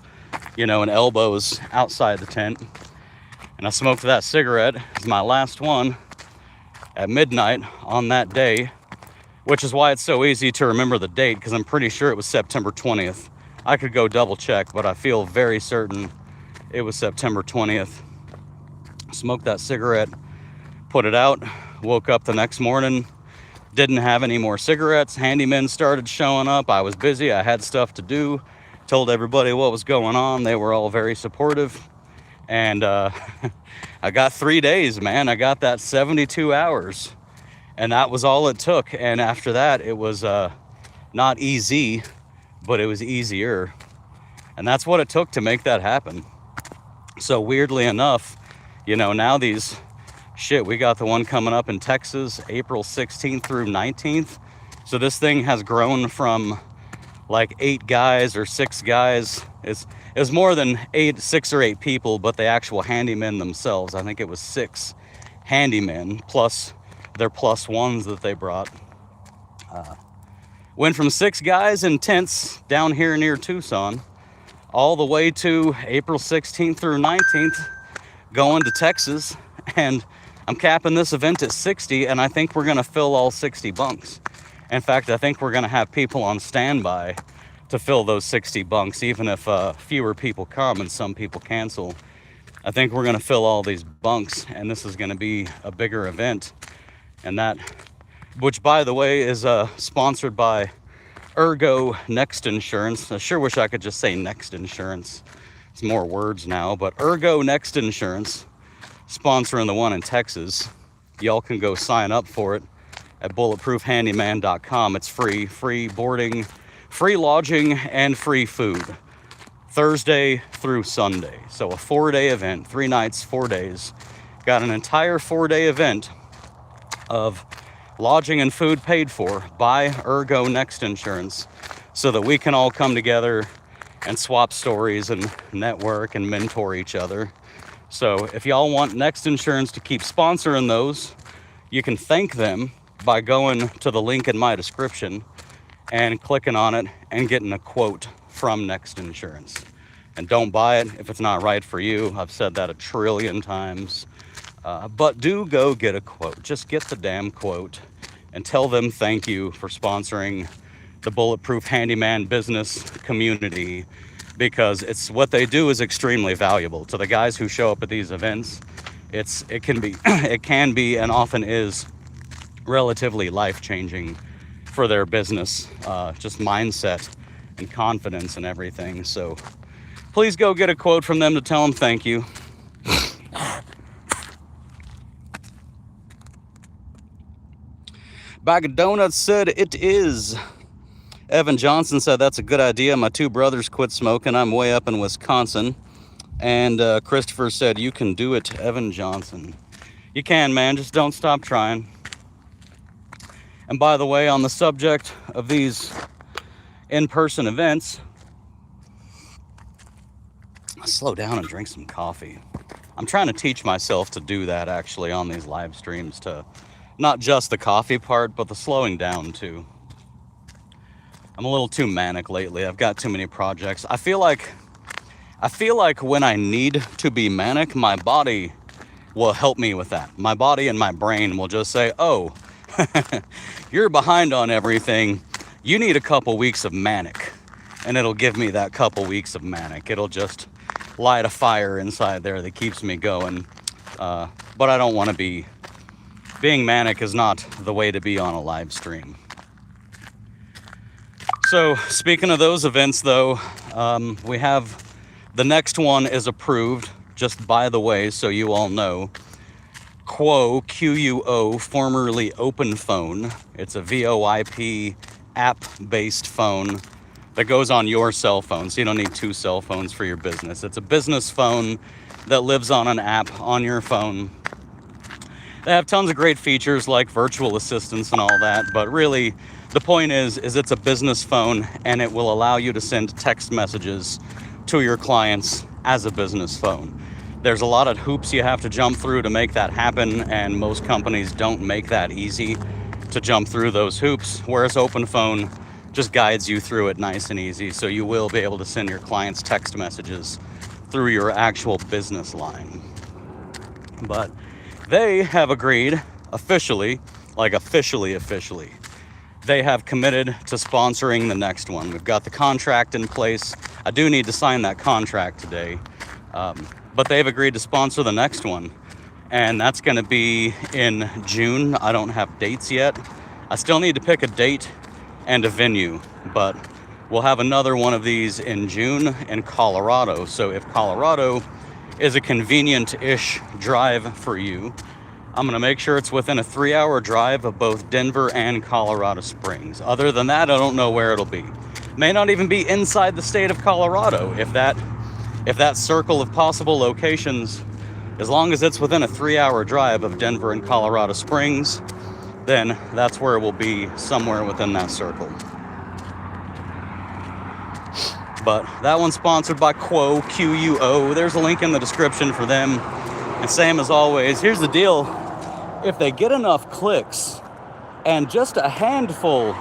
and elbows outside the tent. And I smoked that cigarette as my last one at midnight on that day, which is why it's so easy to remember the date, because I'm pretty sure it was September 20th. I could go double check, but I feel very certain it was September 20th. Smoked that cigarette, put it out, woke up the next morning, didn't have any more cigarettes. Handymen started showing up. I was busy, I had stuff to do, told everybody what was going on. They were all very supportive. And I got 3 days, man. I got that 72 hours. And that was all it took. And after that, it was not easy, but it was easier. And that's what it took to make that happen. So weirdly enough, now we got the one coming up in Texas, April 16th through 19th. So this thing has grown from like 8 guys or 6 guys. It was more than 6 or 8 people, but the actual handymen themselves, I think it was 6 handymen plus their plus ones that they brought. Went from 6 guys in tents down here near Tucson all the way to April 16th through 19th, going to Texas. And I'm capping this event at 60, and I think we're gonna fill all 60 bunks. In fact, I think we're gonna have people on standby to fill those 60 bunks, even if fewer people come and some people cancel. I think we're gonna fill all these bunks, and this is gonna be a bigger event. And that, which by the way, is sponsored by 𝗪𝗪 Insurance. I sure wish I could just say Next Insurance. It's more words now, but 𝗪𝗪 Insurance sponsoring the one in Texas. Y'all can go sign up for it at bulletproofhandyman.com. It's free boarding, free lodging, and free food Thursday through Sunday. So a 4-day event, 3 nights, 4 days. Got an entire 4-day event of lodging and food paid for by 𝗪𝗪𝗪 Insurance, so that we can all come together and swap stories and network and mentor each other. So if y'all want Next Insurance to keep sponsoring those, you can thank them by going to the link in my description and clicking on it and getting a quote from Next Insurance. And don't buy it if it's not right for you. I've said that 1,000,000,000,000 times. But do go get a quote. Just get the damn quote and tell them thank you for sponsoring the Bulletproof Handyman business community, because it's what they do is extremely valuable to the guys who show up at these events. It can be and often is relatively life-changing for their business, just mindset and confidence and everything. So please go get a quote from them to tell them thank you. Bag of Donuts said it is. Evan Johnson said that's a good idea. My 2 brothers quit smoking. I'm way up in Wisconsin. And Christopher said, you can do it, Evan Johnson. You can, man. Just don't stop trying. And by the way, on the subject of these in-person events, let's slow down and drink some coffee. I'm trying to teach myself to do that actually on these live streams, to not just the coffee part, but the slowing down too. I'm a little too manic lately. I've got too many projects. I feel like when I need to be manic, my body will help me with that. My body and my brain will just say, oh, you're behind on everything. You need a couple weeks of manic. And it'll give me that couple weeks of manic. It'll just light a fire inside there that keeps me going. But I don't want to be... Being manic is not the way to be on a live stream. So speaking of those events though, we have the next one is approved, just by the way, so you all know. 𝗪𝗪, Q-U-O, formerly Open Phone. It's a VoIP app-based phone that goes on your cell phone, so you don't need 2 cell phones for your business. It's a business phone that lives on an app on your phone. They have tons of great features like virtual assistants and all that, but really the point is it's a business phone, and it will allow you to send text messages to your clients as a business phone. There's a lot of hoops you have to jump through to make that happen, and most companies don't make that easy to jump through those hoops, whereas Open Phone just guides you through it nice and easy, so you will be able to send your clients text messages through your actual business line. But they have agreed officially, they have committed to sponsoring the next one. We've got the contract in place. I do need to sign that contract today, but they've agreed to sponsor the next one, and that's going to be in June. I don't have dates yet. I still need to pick a date and a venue, but we'll have another one of these in June in Colorado. So if Colorado is a convenient-ish drive for you, I'm going to make sure it's within a 3-hour drive of both Denver and Colorado Springs. Other than that, I don't know where it'll be. May not even be inside the state of Colorado. If that circle of possible locations, as long as it's within a 3-hour drive of Denver and Colorado Springs, then that's where it will be, somewhere within that circle. But that one's sponsored by 𝗪𝗪, Q-U-O. There's a link in the description for them. And same as always, here's the deal. If they get enough clicks and just a handful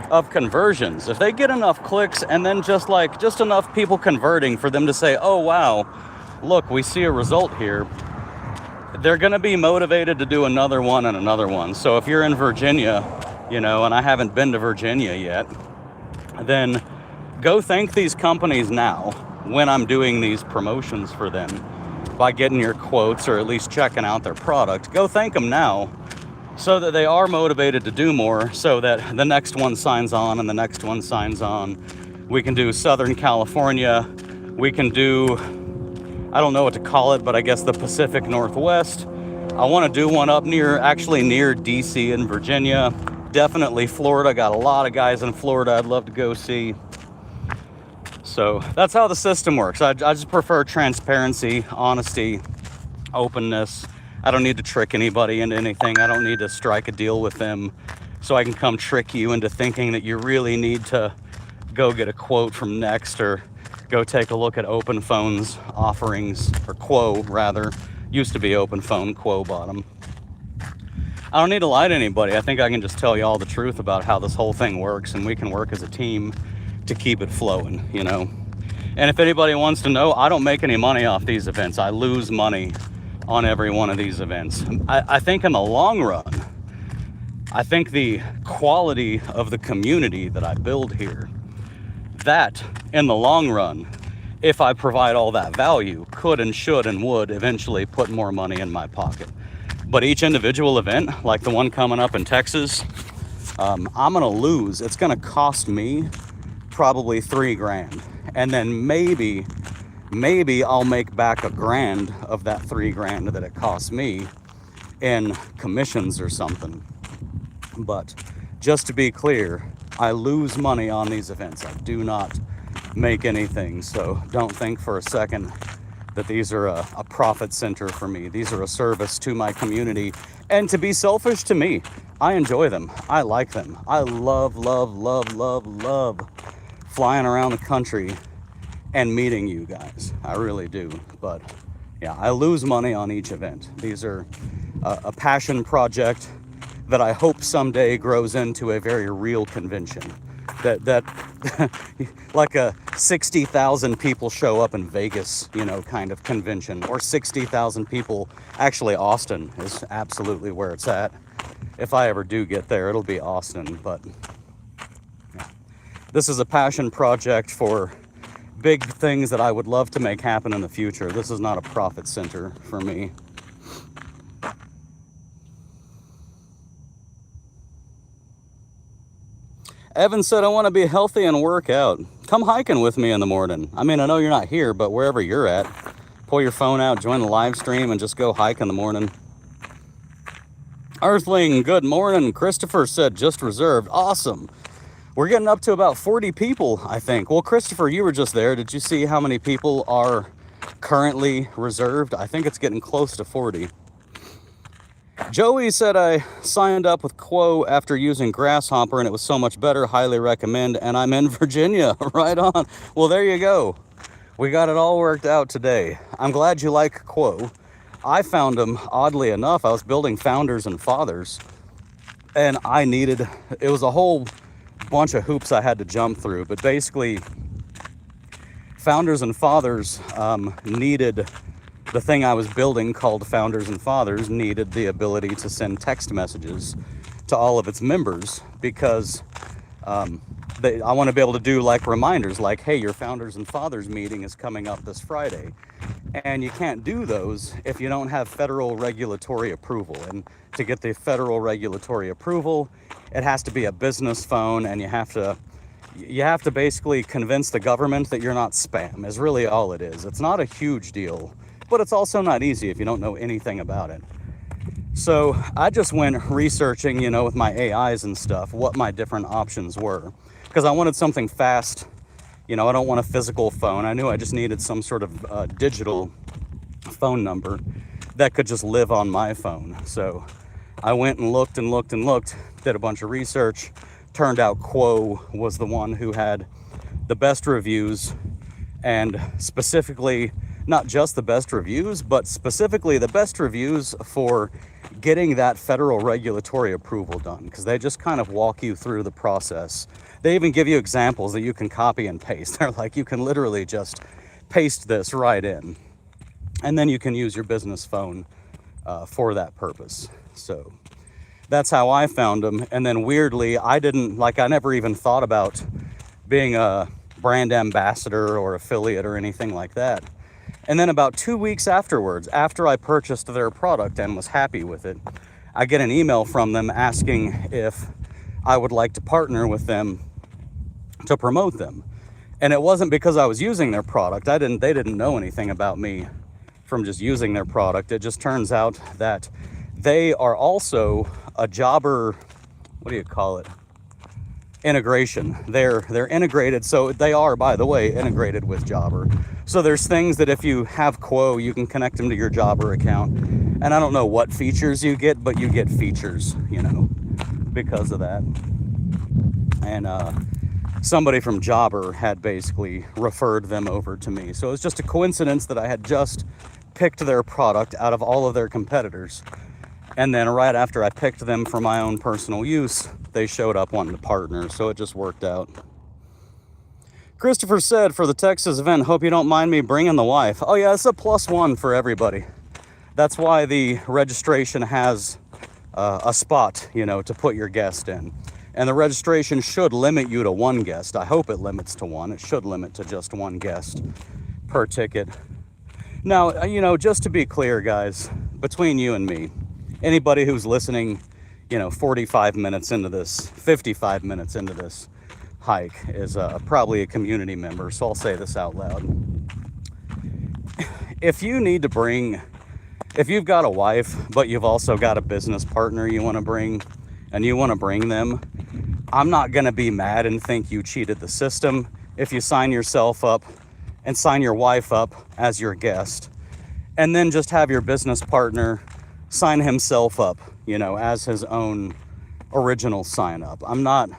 of conversions, if they get enough clicks and then just enough people converting for them to say, oh, wow, look, we see a result here, they're going to be motivated to do another one and another one. So if you're in Virginia, and I haven't been to Virginia yet, then go thank these companies now when I'm doing these promotions for them by getting your quotes or at least checking out their product. Go thank them now so that they are motivated to do more, so that the next one signs on and the next one signs on. We can do Southern California. We can do, I don't know what to call it, but I guess the Pacific Northwest. I want to do one up near DC in Virginia. Definitely Florida. Got a lot of guys in Florida I'd love to go see. So that's how the system works. I just prefer transparency, honesty, openness. I don't need to trick anybody into anything. I don't need to strike a deal with them so I can come trick you into thinking that you really need to go get a quote from Next or go take a look at Open Phone's offerings, or Quo rather. Used to be Open Phone, Quo bottom. I don't need to lie to anybody. I think I can just tell you all the truth about how this whole thing works, and we can work as a team to keep it flowing, you know. And if anybody wants to know, I don't make any money off these events. I lose money on every one of these events. I think in the long run, I think the quality of the community that I build here, that in the long run, if I provide all that value, could and should and would eventually put more money in my pocket. But each individual event, like the one coming up in Texas, I'm gonna lose. It's gonna cost me probably $3,000. And then maybe I'll make back $1,000 of that $3,000 that it cost me in commissions or something. But just to be clear, I lose money on these events. I do not make anything. So don't think for a second that these are a profit center for me. These are a service to my community. And to be selfish, to me, I enjoy them. I like them. I love flying around the country and meeting you guys. I really do. But yeah, I lose money on each event. These are a passion project that I hope someday grows into a very real convention. That like a 60,000 people show up in Vegas, you know, kind of convention, or 60,000 people. Actually, Austin is absolutely where it's at. If I ever do get there, it'll be Austin. But yeah. This is a passion project for big things that I would love to make happen in the future. This is not a profit center for me. Evan said, I want to be healthy and work out. Come hiking with me in the morning. I mean, I know you're not here, but wherever you're at, pull your phone out, join the live stream, and just go hike in the morning. Earthling, good morning. Christopher said, just reserved. Awesome. We're getting up to about 40 people, I think. Well, Christopher, you were just there. Did you see how many people are currently reserved? I think it's getting close to 40. Joey said, I signed up with Quo after using Grasshopper and it was so much better. Highly recommend. And I'm in Virginia. Right on. Well, there you go. We got it all worked out today. I'm glad you like Quo. I found them, oddly enough. I was building Founders and Fathers, and it was a whole bunch of hoops I had to jump through. But basically, Founders and Fathers needed the thing I was building called Founders and Fathers needed the ability to send text messages to all of its members, because I want to be able to do like reminders like, hey, your Founders and Fathers meeting is coming up this Friday. And you can't do those if you don't have federal regulatory approval. And to get the federal regulatory approval, it has to be a business phone, and you have to basically convince the government that you're not spam, is really all it is. It's not a huge deal, but it's also not easy if you don't know anything about it. So I just went researching, you know, with my AIs and stuff, what my different options were, because I wanted something fast. You know, I don't want a physical phone. I knew I just needed some sort of digital phone number that could just live on my phone. So I went and looked, did a bunch of research. Turned out Quo was the one who had the best reviews, and specifically, not just the best reviews, but specifically the best reviews for getting that federal regulatory approval done, because they just kind of walk you through the process. They even give you examples that you can copy and paste. They're like, you can literally just paste this right in, and then you can use your business phone for that purpose. So that's how I found them. And then weirdly, I never even thought about being a brand ambassador or affiliate or anything like that. And then about 2 weeks afterwards, after I purchased their product and was happy with it, I get an email from them asking if I would like to partner with them to promote them. And it wasn't because I was using their product. They didn't know anything about me from just using their product. It just turns out that they are also a jobber, what do you call it? integration. They're integrated, so they are, by the way, integrated with 𝗬𝗪. So there's things that if you have 𝗪, you can connect them to your 𝗬𝗪 account. And I don't know what features you get, but you get features, you know, because of that. And somebody from 𝗬𝗪 had basically referred them over to me. So it's just a coincidence that I had just picked their product out of all of their competitors. And then right after I picked them for my own personal use, they showed up wanting to partner. So it just worked out. Christopher said, for the Texas event, hope you don't mind me bringing the wife. Oh yeah, it's a +1 for everybody. That's why the registration has a spot, you know, to put your guest in. And the registration should limit you to 1 guest. I hope it limits to 1. It should limit to just 1 guest per ticket. Now, you know, just to be clear, guys, between you and me, anybody who's listening, you know, 45 minutes into this, 55 minutes into this hike is probably a community member. So I'll say this out loud. If you need to bring, if you've got a wife, but you've also got a business partner you want to bring, and you want to bring them, I'm not going to be mad and think you cheated the system if you sign yourself up and sign your wife up as your guest, and then just have your business partner sign himself up, you know, as his own original sign up. I'm not,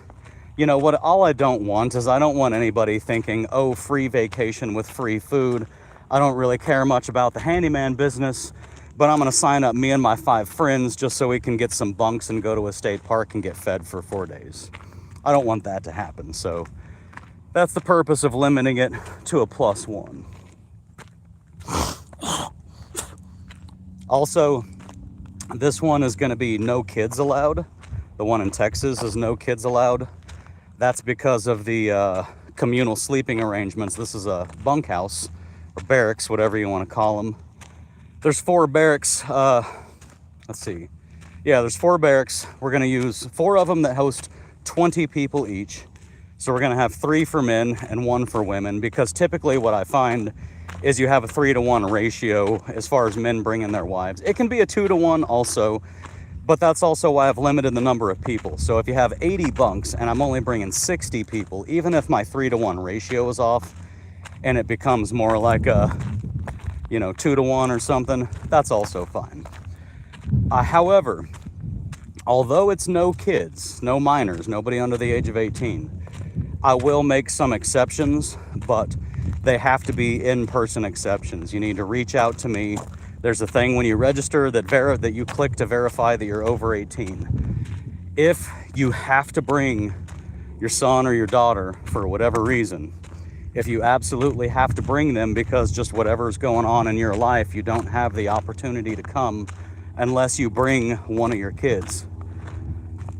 you know, what all I don't want is I don't want anybody thinking, oh, free vacation with free food. I don't really care much about the handyman business, but I'm going to sign up me and my 5 friends just so we can get some bunks and go to a state park and get fed for 4 days. I don't want that to happen. So that's the purpose of limiting it to a +1. Also, this one is going to be no kids allowed. The one in Texas is no kids allowed. That's because of the communal sleeping arrangements. This is a bunkhouse or barracks, whatever you want to call them. There's 4 barracks. Let's see. Yeah, there's 4 barracks. We're going to use 4 of them that host 20 people each. So we're going to have 3 for men and 1 for women, because typically what I find is you have a 3-to-1 ratio as far as men bringing their wives. It can be a 2-to-1 also, but that's also why I've limited the number of people. So if you have 80 bunks and I'm only bringing 60 people, even if my 3-to-1 ratio is off and it becomes more like a, you know, 2-to-1 or something, that's also fine. However, although it's no kids, no minors, nobody under the age of 18, I will make some exceptions, but they have to be in-person exceptions. You need to reach out to me. There's a thing when you register that you click to verify that you're over 18. If you have to bring your son or your daughter for whatever reason, if you absolutely have to bring them because just whatever's going on in your life, you don't have the opportunity to come unless you bring one of your kids,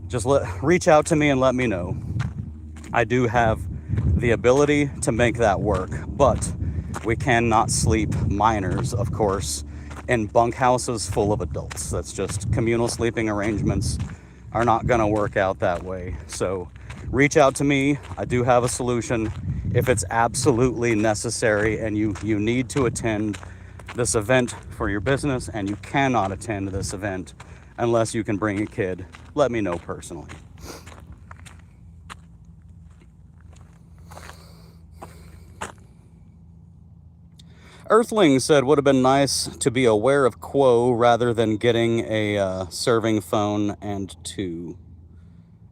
just reach out to me and let me know. I do have the ability to make that work, but we cannot sleep minors, of course, in bunkhouses full of adults. That's just communal sleeping arrangements are not going to work out that way. So reach out to me. I do have a solution if it's absolutely necessary and you need to attend this event for your business and you cannot attend this event unless you can bring a kid. Let me know personally. Earthling said, would have been nice to be aware of 𝗪 rather than getting a serving phone and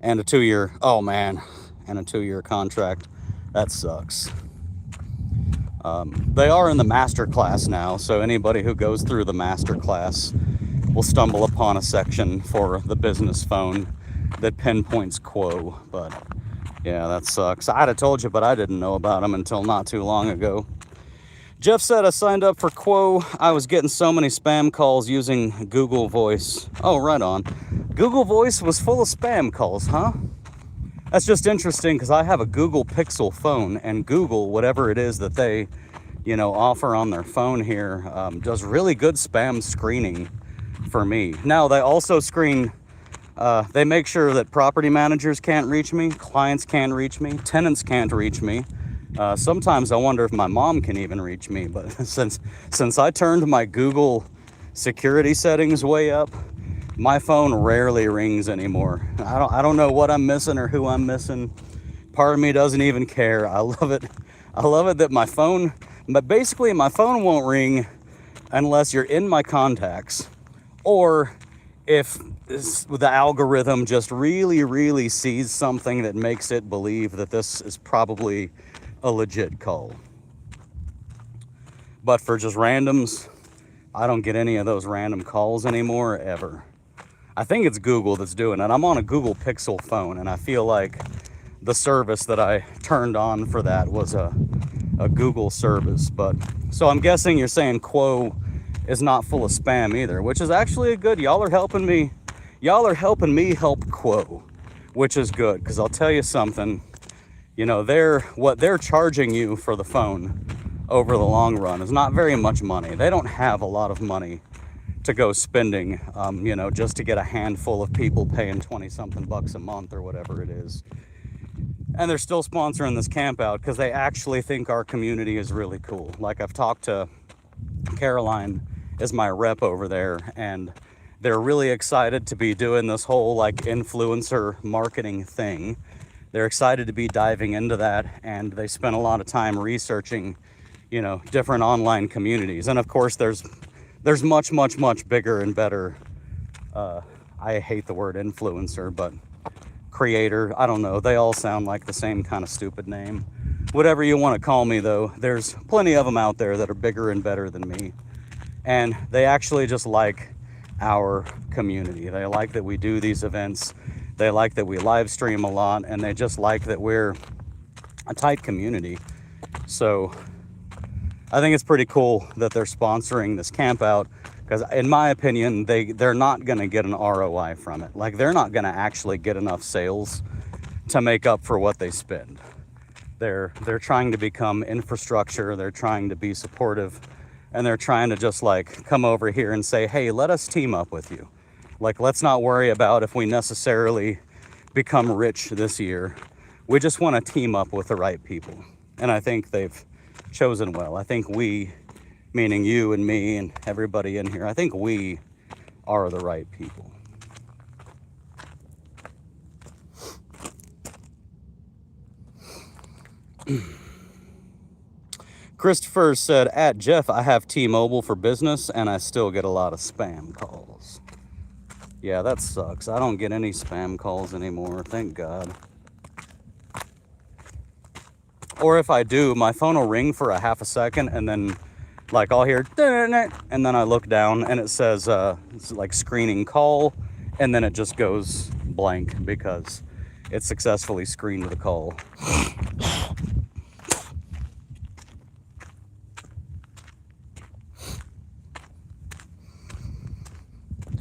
a 2-year, oh man, and a 2-year contract. That sucks. They are in the master class now, so anybody who goes through the master class will stumble upon a section for the business phone that pinpoints 𝗪. But yeah, that sucks. I'd have told you, but I didn't know about them until not too long ago. Jeff said, I signed up for 𝗪. I was getting so many spam calls using Google Voice. Oh, right on. Google Voice was full of spam calls, huh? That's just interesting because I have a Google Pixel phone, and Google, whatever it is that they, you know, offer on their phone here, does really good spam screening for me. Now, they also screen, they make sure that property managers can't reach me, clients can't reach me, tenants can't reach me. Sometimes I wonder if my mom can even reach me, but since I turned my Google security settings way up, My phone rarely rings anymore. I don't know what I'm missing or who I'm missing. Part of me doesn't even care. I love it. I love it that my phone, but basically my phone won't ring unless you're in my contacts, or if the algorithm just really sees something that makes it believe that this is probably a legit call. But for just randoms, I don't get any of those random calls anymore, ever. I think it's Google that's doing it. I'm on a Google Pixel phone, and I feel like the service that I turned on for that was a Google service. But so I'm guessing you're saying 𝗪 is not full of spam either, which is actually a good. Y'all are helping me help 𝗪, which is good, because I'll tell you something. You know, what they're charging you for the phone over the long run is not very much money. They don't have a lot of money to go spending, you know, just to get a handful of people paying 20 something bucks a month or whatever it is. And they're still sponsoring this camp out because they actually think our community is really cool. Like, I've talked to Caroline, is my rep over there, and they're really excited to be doing this whole like influencer marketing thing. They're excited to be diving into that, and they spent a lot of time researching, you know, different online communities. And of course there's much bigger and better, I hate the word influencer, but creator, I don't know, they all sound like the same kind of stupid name. Whatever you want to call me though, there's plenty of them out there that are bigger and better than me. And they actually just like our community. They like that we do these events. They like that we live stream a lot, and they just like that we're a tight community. So I think it's pretty cool that they're sponsoring this camp out, because in my opinion, they're not going to get an ROI from it. Like, they're not going to actually get enough sales to make up for what they spend. They're trying to become infrastructure. They're trying to be supportive, and they're trying to just like come over here and say, hey, let us team up with you. Like, let's not worry about if we necessarily become rich this year. We just want to team up with the right people. And I think they've chosen well. I think we, meaning you and me and everybody in here, I think we are the right people. Christopher said, at Jeff, I have T-Mobile for business and I still get a lot of spam calls. Yeah, that sucks. I don't get any spam calls anymore, thank God. Or if I do, my phone will ring for a half a second, and then like I'll hear, and then I look down and it says it's like screening call, and then it just goes blank because it successfully screened the call.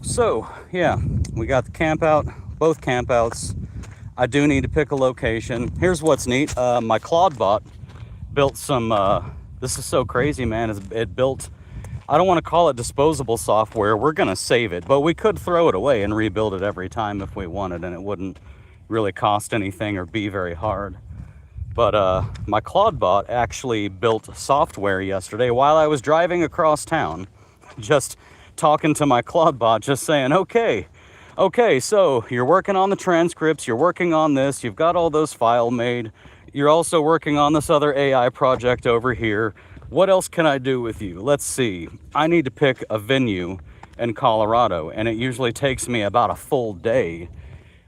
So yeah, we got the camp out, both camp outs. I do need to pick a location. Here's what's neat. My 𝗪𝗪𝗪 built some, this is so crazy, man. It built, I don't want to call it disposable software. We're going to save it, but we could throw it away and rebuild it every time if we wanted, and it wouldn't really cost anything or be very hard. But my 𝗪𝗪𝗪 actually built software yesterday while I was driving across town, just talking to my 𝗪𝗪𝗪, just saying, okay, so you're working on the transcripts, you're working on this, you've got all those files made, you're also working on this other AI project over here. What else can I do with you? Let's see. I need to pick a venue in Colorado, and it usually takes me about a full day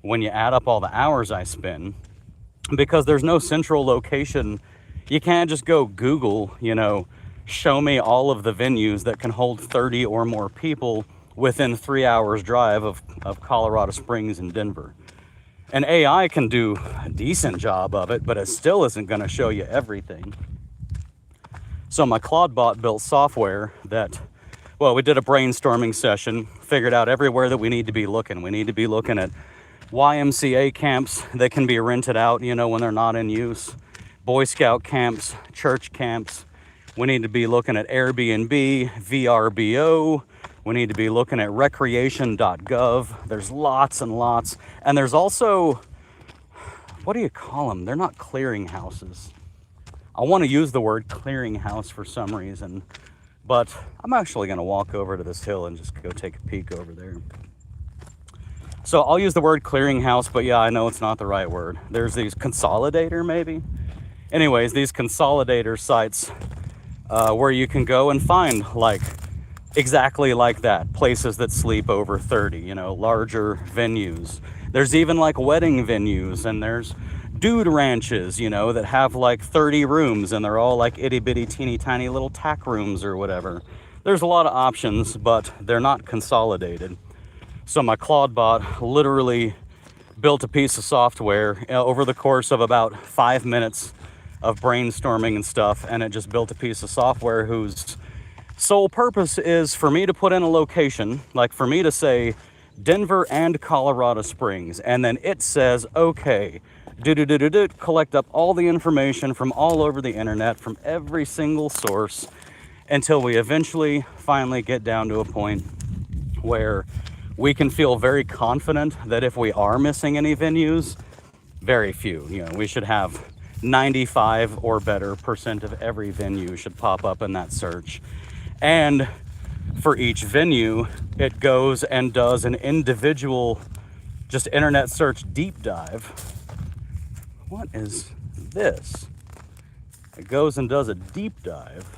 when you add up all the hours I spend, because there's no central location. You can't just go Google, you know, show me all of the venues that can hold 30 or more people within 3 hours drive of Colorado Springs and Denver. And AI can do a decent job of it, but it still isn't going to show you everything. So my 𝗪𝗪𝗪 built software that, well, we did a brainstorming session, figured out everywhere that we need to be looking. We need to be looking at YMCA camps that can be rented out, you know, when they're not in use, Boy Scout camps, church camps. We need to be looking at Airbnb, VRBO. We need to be looking at recreation.gov. There's lots and lots. And there's also, what do you call them? They're not clearinghouses. I want to use the word clearinghouse for some reason, but I'm actually going to walk over to this hill and just go take a peek over there. So I'll use the word clearinghouse, but yeah, I know it's not the right word. There's these consolidator, maybe. Anyways, these consolidator sites where you can go and find like exactly like that, places that sleep over 30, you know, larger venues. There's even like wedding venues, and there's dude ranches, you know, that have like 30 rooms, and they're all like itty bitty teeny tiny little tack rooms or whatever. There's a lot of options, but they're not consolidated. So my 𝗪𝗪𝗏 literally built a piece of software over the course of about 5 minutes of brainstorming and stuff, and it just built a piece of software whose sole purpose is for me to put in a location, like for me to say Denver and Colorado Springs, and then it says, okay, collect up all the information from all over the internet, from every single source, until we eventually finally get down to a point where we can feel very confident that if we are missing any venues, very few, you know, we should have 95 or better % of every venue should pop up in that search. And for each venue, it goes and does an individual just internet search deep dive. What is this? It goes and does a deep dive.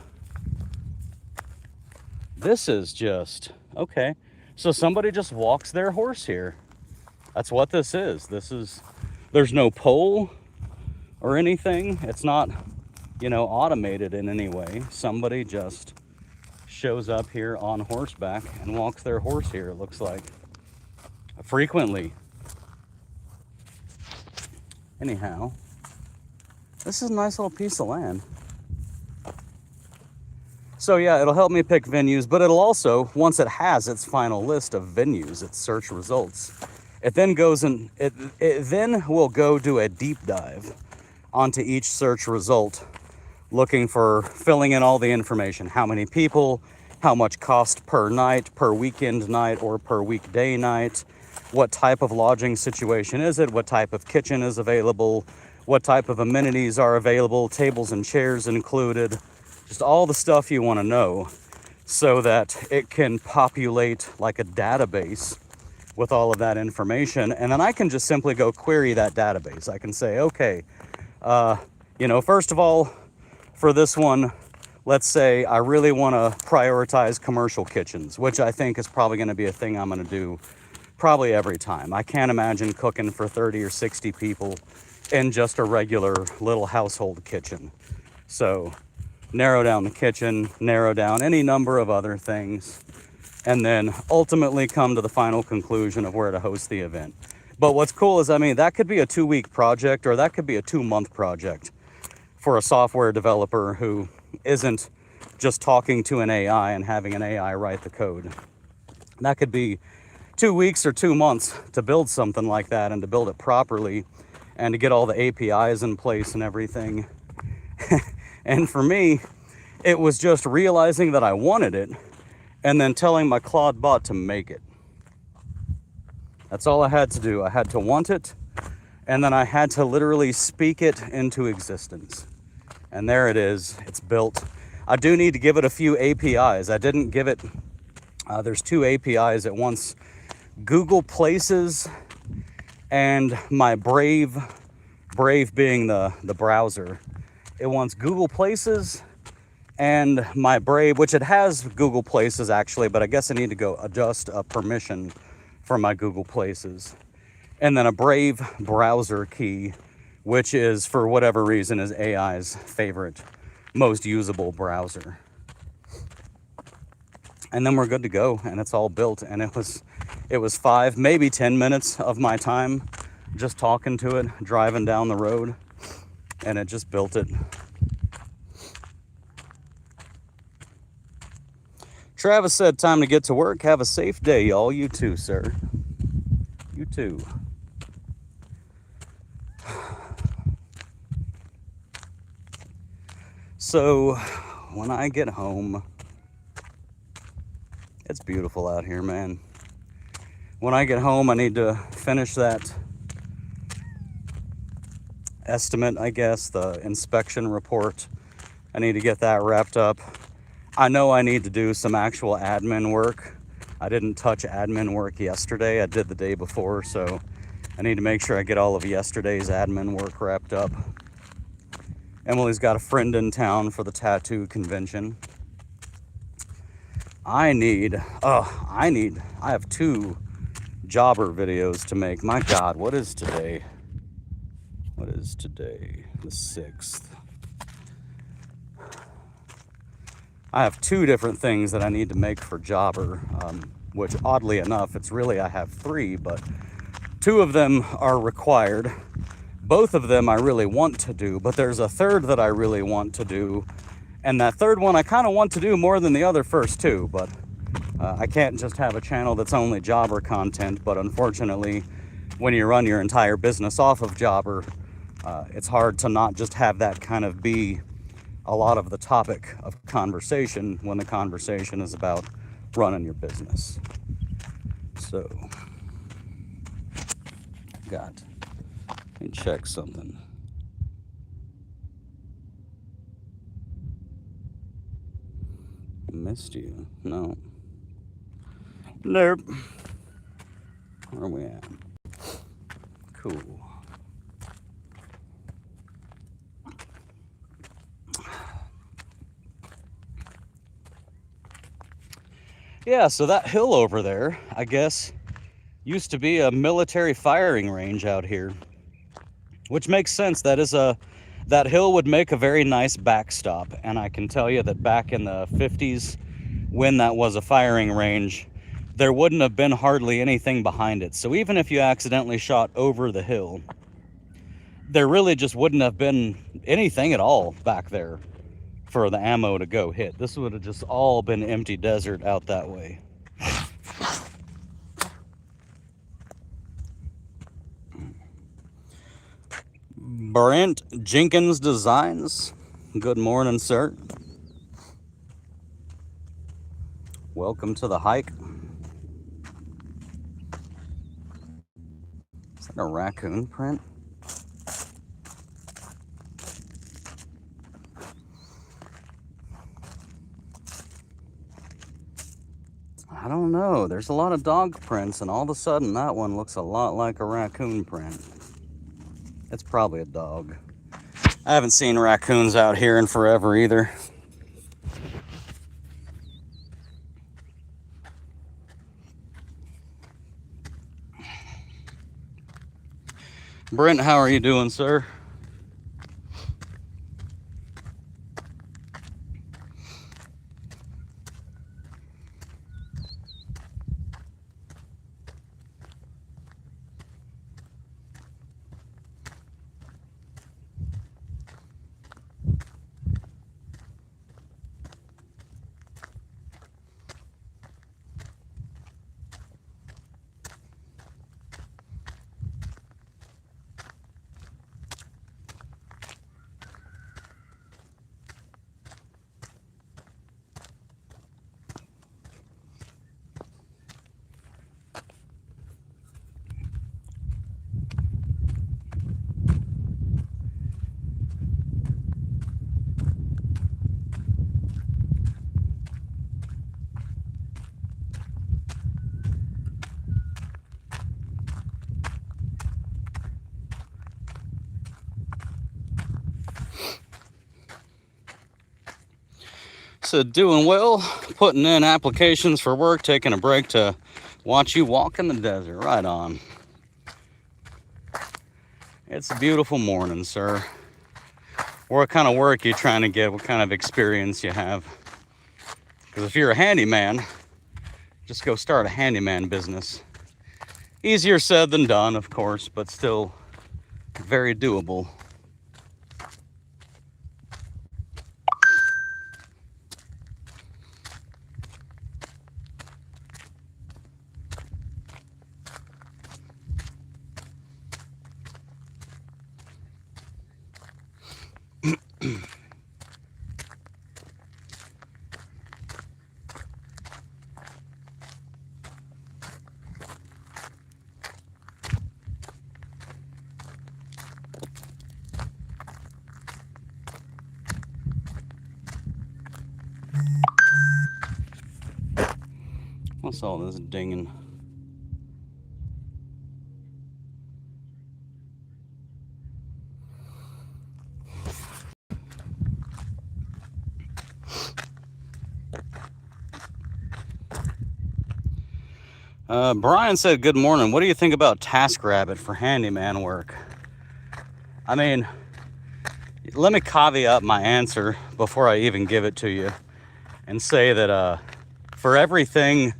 This is just, okay. So somebody just walks their horse here. That's what this is. There's no pole or anything. It's not, you know, automated in any way. Somebody just shows up here on horseback and walks their horse here, it looks like. Frequently. Anyhow, this is a nice little piece of land. So yeah, it'll help me pick venues, but it'll also, once it has its final list of venues, its search results, it then goes and it then will go do a deep dive onto each search result, looking for, filling in all the information. How many people, how much cost per night, per weekend night, or per weekday night, what type of lodging situation is it, what type of kitchen is available, what type of amenities are available, tables and chairs included, just all the stuff you want to know, so that it can populate like a database with all of that information. And then I can just simply go query that database. I can say, okay, you know, first of all, for this one, let's say I really want to prioritize commercial kitchens, which I think is probably going to be a thing I'm going to do probably every time. I can't imagine cooking for 30 or 60 people in just a regular little household kitchen. So narrow down the kitchen, narrow down any number of other things, and then ultimately come to the final conclusion of where to host the event. But what's cool is, I mean, that could be a 2-week project, or that could be a 2-month project for a software developer who isn't just talking to an AI and having an AI write the code. That could be 2 weeks or 2 months to build something like that, and to build it properly, and to get all the APIs in place and everything. And for me, it was just realizing that I wanted it, and then telling my 𝗪𝗪𝗏 to make it. That's all I had to do. I had to want it, and then I had to literally speak it into existence. And there it is. It's built. I do need to give it a few APIs. I didn't give it, there's 2 APIs at once. Google Places and my Brave being the browser. It wants Google Places and my Brave, which it has Google Places actually, but I guess I need to go adjust a permission for my Google Places. And then a Brave browser key, which is, for whatever reason, is AI's favorite, most usable browser. And then we're good to go, and it's all built. And it was 5, maybe 10 minutes of my time just talking to it, driving down the road, and it just built it. Travis said, time to get to work. Have a safe day, y'all. You too, sir. You too. So, when I get home, it's beautiful out here, man. When I get home, I need to finish that estimate, I guess, the inspection report. I need to get that wrapped up. I know I need to do some actual admin work. I didn't touch admin work yesterday. I did the day before, so I need to make sure I get all of yesterday's admin work wrapped up. Emily's got a friend in town for the tattoo convention. I have 2 jobber videos to make. My God, what is today? What is today? The 6th. I have 2 different things that I need to make for jobber, which oddly enough, I have 3, but 2 of them are required. Both of them I really want to do, but there's a third that I really want to do. And that third one I kind of want to do more than the other first 2, but I can't just have a channel that's only jobber content. But unfortunately, when you run your entire business off of jobber, it's hard to not just have that kind of be a lot of the topic of conversation when the conversation is about running your business. So, let me check something. Missed you. No. Nope. Where are we at? Cool. Yeah, so that hill over there, I guess, used to be a military firing range out here, which makes sense. That hill would make a very nice backstop, and I can tell you that back in the 50s, when that was a firing range, there wouldn't have been hardly anything behind it. So even if you accidentally shot over the hill, there really just wouldn't have been anything at all back there for the ammo to go hit. This would have just all been empty desert out that way. Brent Jenkins Designs. Good morning, sir. Welcome to the hike. Is that a raccoon print? I don't know. There's a lot of dog prints, and all of a sudden that one looks a lot like a raccoon print. It's probably a dog. I haven't seen raccoons out here in forever either. Brent, how are you doing, sir? So doing well, putting in applications for work, taking a break to watch you walk in the desert. Right on. It's a beautiful morning, sir. What kind of work you trying to get? What kind of experience you have? Because if you're a handyman, just go start a handyman business. Easier said than done, of course, but still very doable. What's all this dinging? Brian said, good morning. What do you think about TaskRabbit for handyman work? I mean, let me caveat my answer before I even give it to you and say that for everything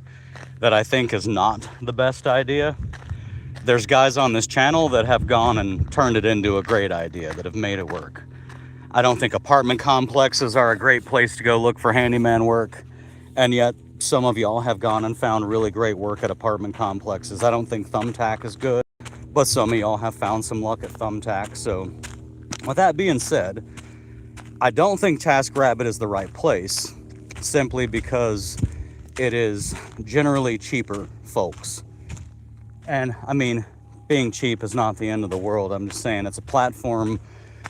that I think is not the best idea, there's guys on this channel that have gone and turned it into a great idea, that have made it work. I don't think apartment complexes are a great place to go look for handyman work, and yet some of y'all have gone and found really great work at apartment complexes. I don't think Thumbtack is good, but some of y'all have found some luck at Thumbtack. So with that being said, I don't think TaskRabbit is the right place, simply because it is generally cheaper folks. And I mean, being cheap is not the end of the world. I'm just saying it's a platform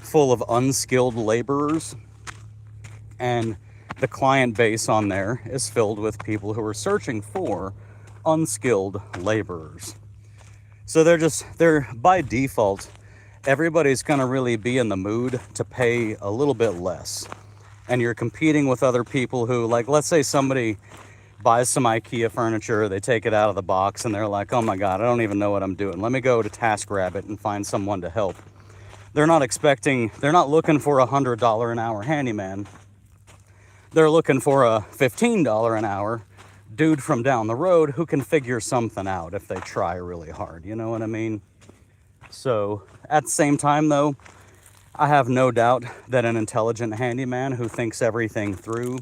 full of unskilled laborers, and the client base on there is filled with people who are searching for unskilled laborers. So they're by default, everybody's gonna really be in the mood to pay a little bit less. And you're competing with other people who, like, let's say somebody buys some IKEA furniture, they take it out of the box and they're like, oh my God, I don't even know what I'm doing. Let me go to TaskRabbit and find someone to help. They're not looking for $100 an hour handyman. They're looking for a $15 an hour dude from down the road who can figure something out if they try really hard. You know what I mean? So at the same time though, I have no doubt that an intelligent handyman who thinks everything through,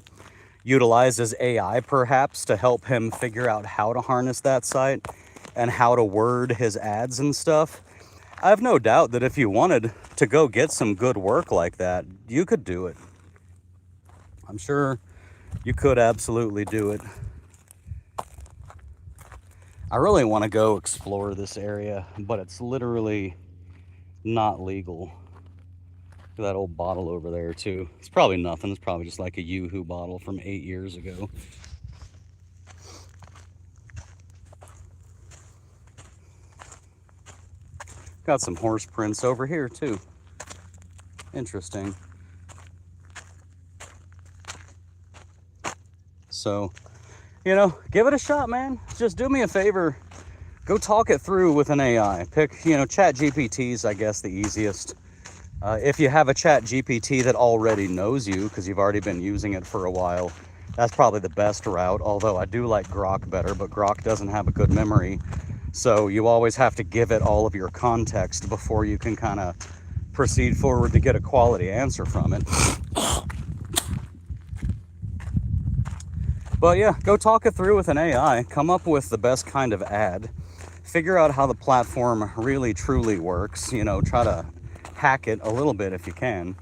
utilizes AI perhaps to help him figure out how to harness that site and how to word his ads and stuff. I have no doubt that if you wanted to go get some good work like that, you could do it. I'm sure you could absolutely do it. I really want to go explore this area, but it's literally not legal. Look at that old bottle over there too. It's probably nothing. It's probably just like a Yoo-hoo bottle from 8 years ago. Got some horse prints over here too. Interesting. So, you know, give it a shot, man. Just do me a favor. Go talk it through with an AI. Pick, you know, Chat GPT's, I guess, the easiest. If you have a Chat GPT that already knows you, because you've already been using it for a while, that's probably the best route. Although I do like Grok better, but Grok doesn't have a good memory. So you always have to give it all of your context before you can kind of proceed forward to get a quality answer from it. But yeah, go talk it through with an AI. Come up with the best kind of ad. Figure out how the platform really truly works. You know, try to hack it a little bit if you can.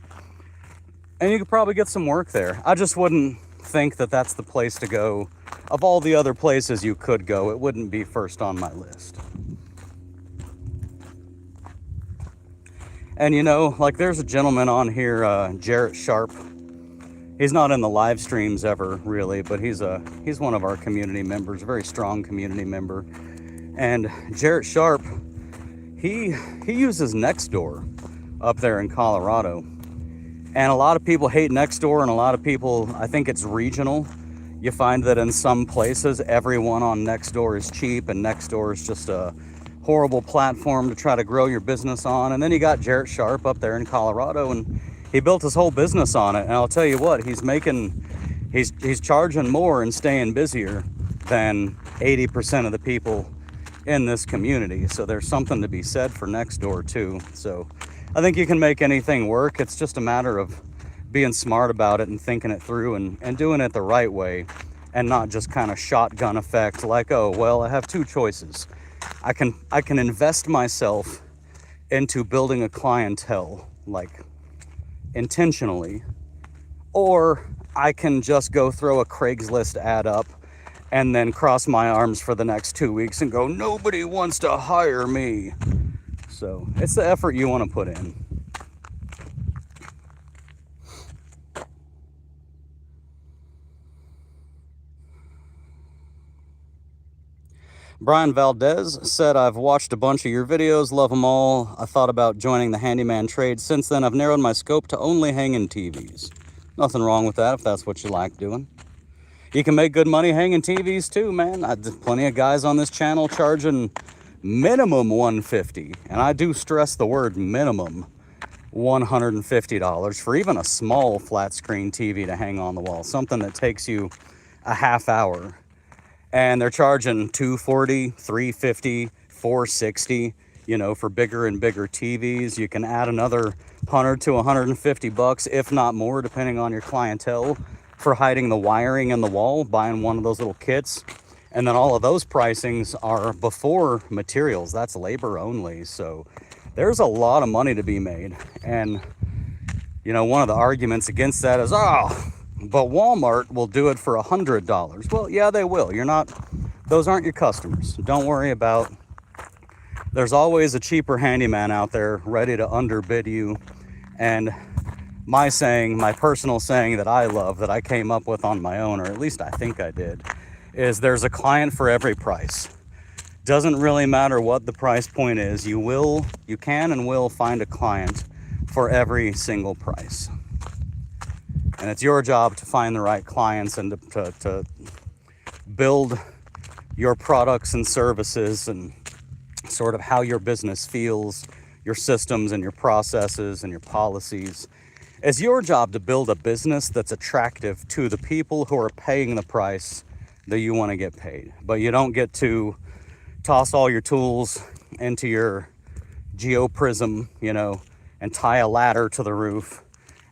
And you could probably get some work there. I just wouldn't think that that's the place to go. Of all the other places you could go, it wouldn't be first on my list. And you know, like there's a gentleman on here, 𝗟𝗘𝗧. He's not in the live streams ever, really, but he's one of our community members, a very strong community member. And 𝗟𝗘𝗧, he uses Nextdoor up there in Colorado. And a lot of people hate Nextdoor, and a lot of people, I think it's regional. You find that in some places, everyone on Nextdoor is cheap, and Nextdoor is just a horrible platform to try to grow your business on. And then you got 𝗟𝗘𝗧 up there in Colorado, and he built his whole business on it. And I'll tell you what, he's charging more and staying busier than 80% of the people in this community. So there's something to be said for Nextdoor too. So I think you can make anything work. It's just a matter of being smart about it and thinking it through and doing it the right way, and not just kind of shotgun effect like, oh, well, I have two choices. I can invest myself into building a clientele, like intentionally, or I can just go throw a Craigslist ad up and then cross my arms for the next 2 weeks and go, nobody wants to hire me. So it's the effort you want to put in. Brian Valdez said, I've watched a bunch of your videos, love them all. I thought about joining the handyman trade. Since then, I've narrowed my scope to only hanging TVs. Nothing wrong with that if that's what you like doing. You can make good money hanging TVs too, man. Plenty of guys on this channel charging minimum $150, and I do stress the word minimum, $150 for even a small flat screen TV to hang on the wall, something that takes you a half hour. And they're charging $240, $350, $460, you know, for bigger and bigger TVs. You can add another $100 to $150, if not more, depending on your clientele, for hiding the wiring in the wall, buying one of those little kits. And then all of those pricings are before materials. That's labor only. So there's a lot of money to be made. And, you know, one of the arguments against that is, oh, but Walmart will do it for $100. Well, yeah, they will. Those aren't your customers. Don't worry about, there's always a cheaper handyman out there ready to underbid you. And my personal saying that I love, that I came up with on my own, or at least I think I did, is there's a client for every price. Doesn't really matter what the price point is. You can and will find a client for every single price. And it's your job to find the right clients and to build your products and services and sort of how your business feels, your systems and your processes and your policies. It's your job to build a business that's attractive to the people who are paying the price that you want to get paid. But you don't get to toss all your tools into your 𝗬𝗪𝗪, you know, and tie a ladder to the roof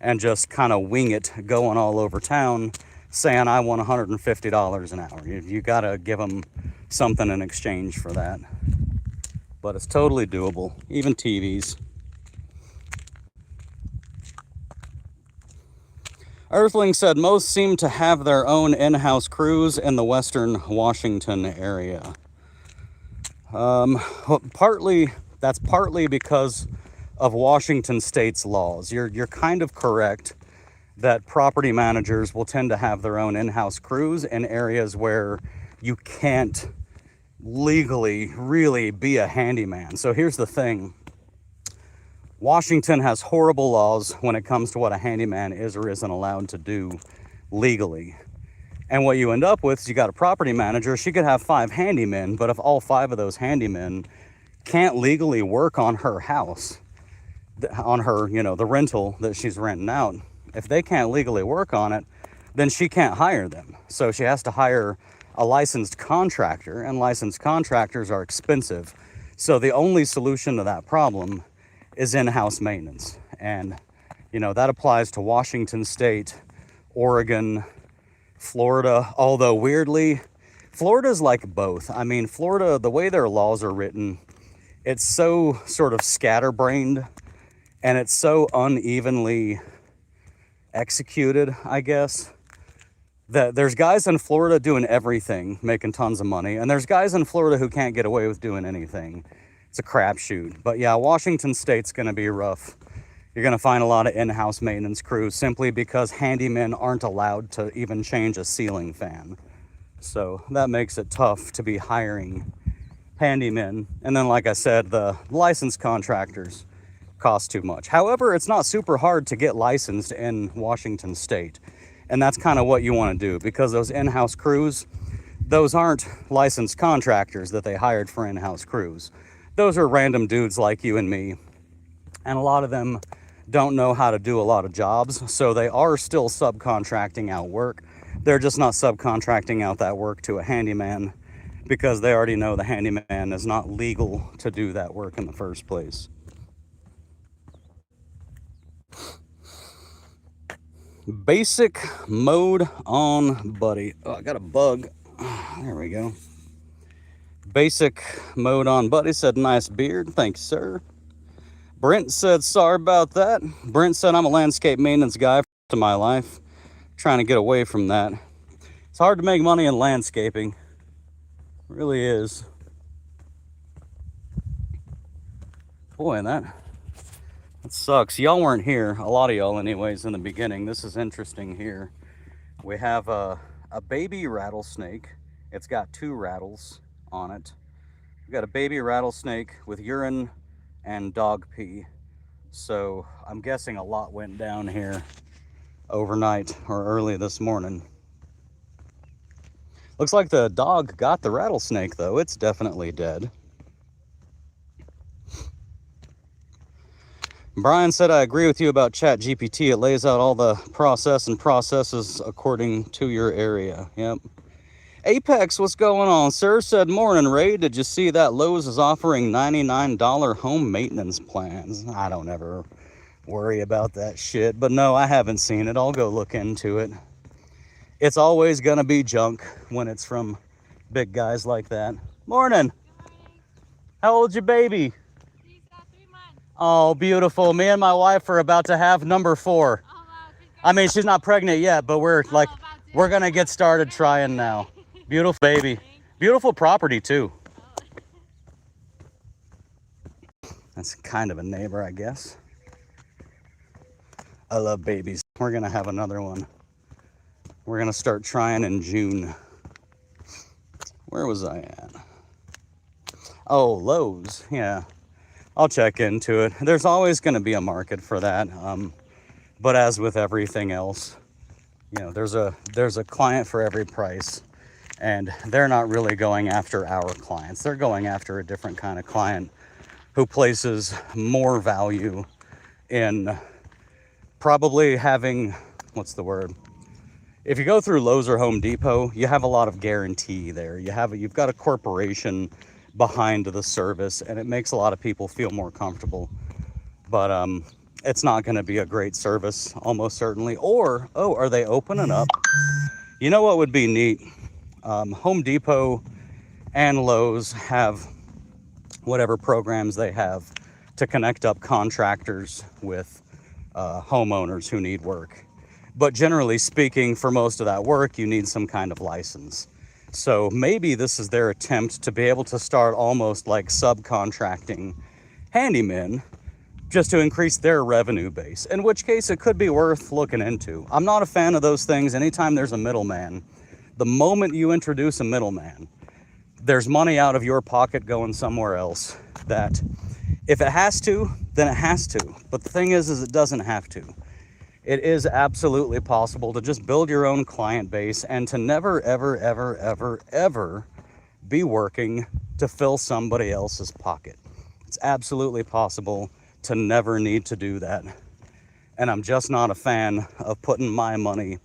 and just kind of wing it going all over town saying, I want $150 an hour. You got to give them something in exchange for that. But it's totally doable, even TVs. Earthling said most seem to have their own in-house crews in the Western Washington area. That's partly because of Washington state's laws. You're kind of correct that property managers will tend to have their own in-house crews in areas where you can't legally really be a handyman. So here's the thing. Washington has horrible laws when it comes to what a handyman is or isn't allowed to do legally. And what you end up with is you got a property manager, she could have 5 handymen, but if all 5 of those handymen can't legally work on her house, on her, you know, the rental that she's renting out, if they can't legally work on it, then she can't hire them. So she has to hire a licensed contractor, and licensed contractors are expensive. So the only solution to that problem is in-house maintenance. And, you know, that applies to Washington State, Oregon, Florida, although weirdly, Florida's like both. I mean, Florida, the way their laws are written, it's so sort of scatterbrained and it's so unevenly executed, I guess, that there's guys in Florida doing everything, making tons of money, and there's guys in Florida who can't get away with doing anything. It's a crapshoot. But yeah, Washington State's going to be rough. You're going to find a lot of in-house maintenance crews simply because handymen aren't allowed to even change a ceiling fan. So that makes it tough to be hiring handymen. And then, like I said, the licensed contractors cost too much. However, it's not super hard to get licensed in Washington State. And that's kind of what you want to do, because those in-house crews, those aren't licensed contractors that they hired for in-house crews. Those are random dudes like you and me. And a lot of them don't know how to do a lot of jobs, so they are still subcontracting out work. They're just not subcontracting out that work to a handyman because they already know the handyman is not legal to do that work in the first place. Basic mode on buddy. Oh, I got a bug. There we go. Basic mode on buddy said, nice beard. Thanks, sir. Brent said, sorry about that. Brent said, I'm a landscape maintenance guy for my life. Trying to get away from that. It's hard to make money in landscaping. It really is. Boy, that sucks. Y'all weren't here. A lot of y'all anyways in the beginning. This is interesting here. We have a baby rattlesnake. It's got 2 rattles on it. We got a baby rattlesnake with urine and dog pee. So I'm guessing a lot went down here overnight or early this morning. Looks like the dog got the rattlesnake though. It's definitely dead. Brian said, I agree with you about ChatGPT. It lays out all the processes according to your area. Yep. Apex, what's going on, sir? Said, morning, Ray. Did you see that Lowe's is offering $99 home maintenance plans? I don't ever worry about that shit. But no, I haven't seen it. I'll go look into it. It's always going to be junk when it's from big guys like that. Morning. Good morning. How old's your baby? She's 3 months. Oh, beautiful. Me and my wife are about to have number 4. Oh, wow. I mean, she's not pregnant yet, but we're like, about to. we're going to get started trying now. Beautiful baby. Beautiful property too. That's kind of a neighbor, I guess. I love babies. We're going to have another one. We're going to start trying in June. Where was I at? Oh, Lowe's. Yeah. I'll check into it. There's always going to be a market for that. But as with everything else, you know, there's a client for every price. And they're not really going after our clients. They're going after a different kind of client who places more value in probably having, what's the word? If you go through Lowe's or Home Depot, you have a lot of guarantee there. You've got a corporation behind the service, and it makes a lot of people feel more comfortable. But it's not going to be a great service, almost certainly. Or, oh, are they opening up? You know what would be neat? Home Depot and Lowe's have whatever programs they have to connect up contractors with homeowners who need work. But generally speaking, for most of that work, you need some kind of license. So maybe this is their attempt to be able to start almost like subcontracting handymen just to increase their revenue base, in which case it could be worth looking into. I'm not a fan of those things anytime there's a middleman. The moment you introduce a middleman, there's money out of your pocket going somewhere else that if it has to, then it has to. But the thing is it doesn't have to. It is absolutely possible to just build your own client base and to never, ever, ever, ever, ever be working to fill somebody else's pocket. It's absolutely possible to never need to do that. And I'm just not a fan of putting my money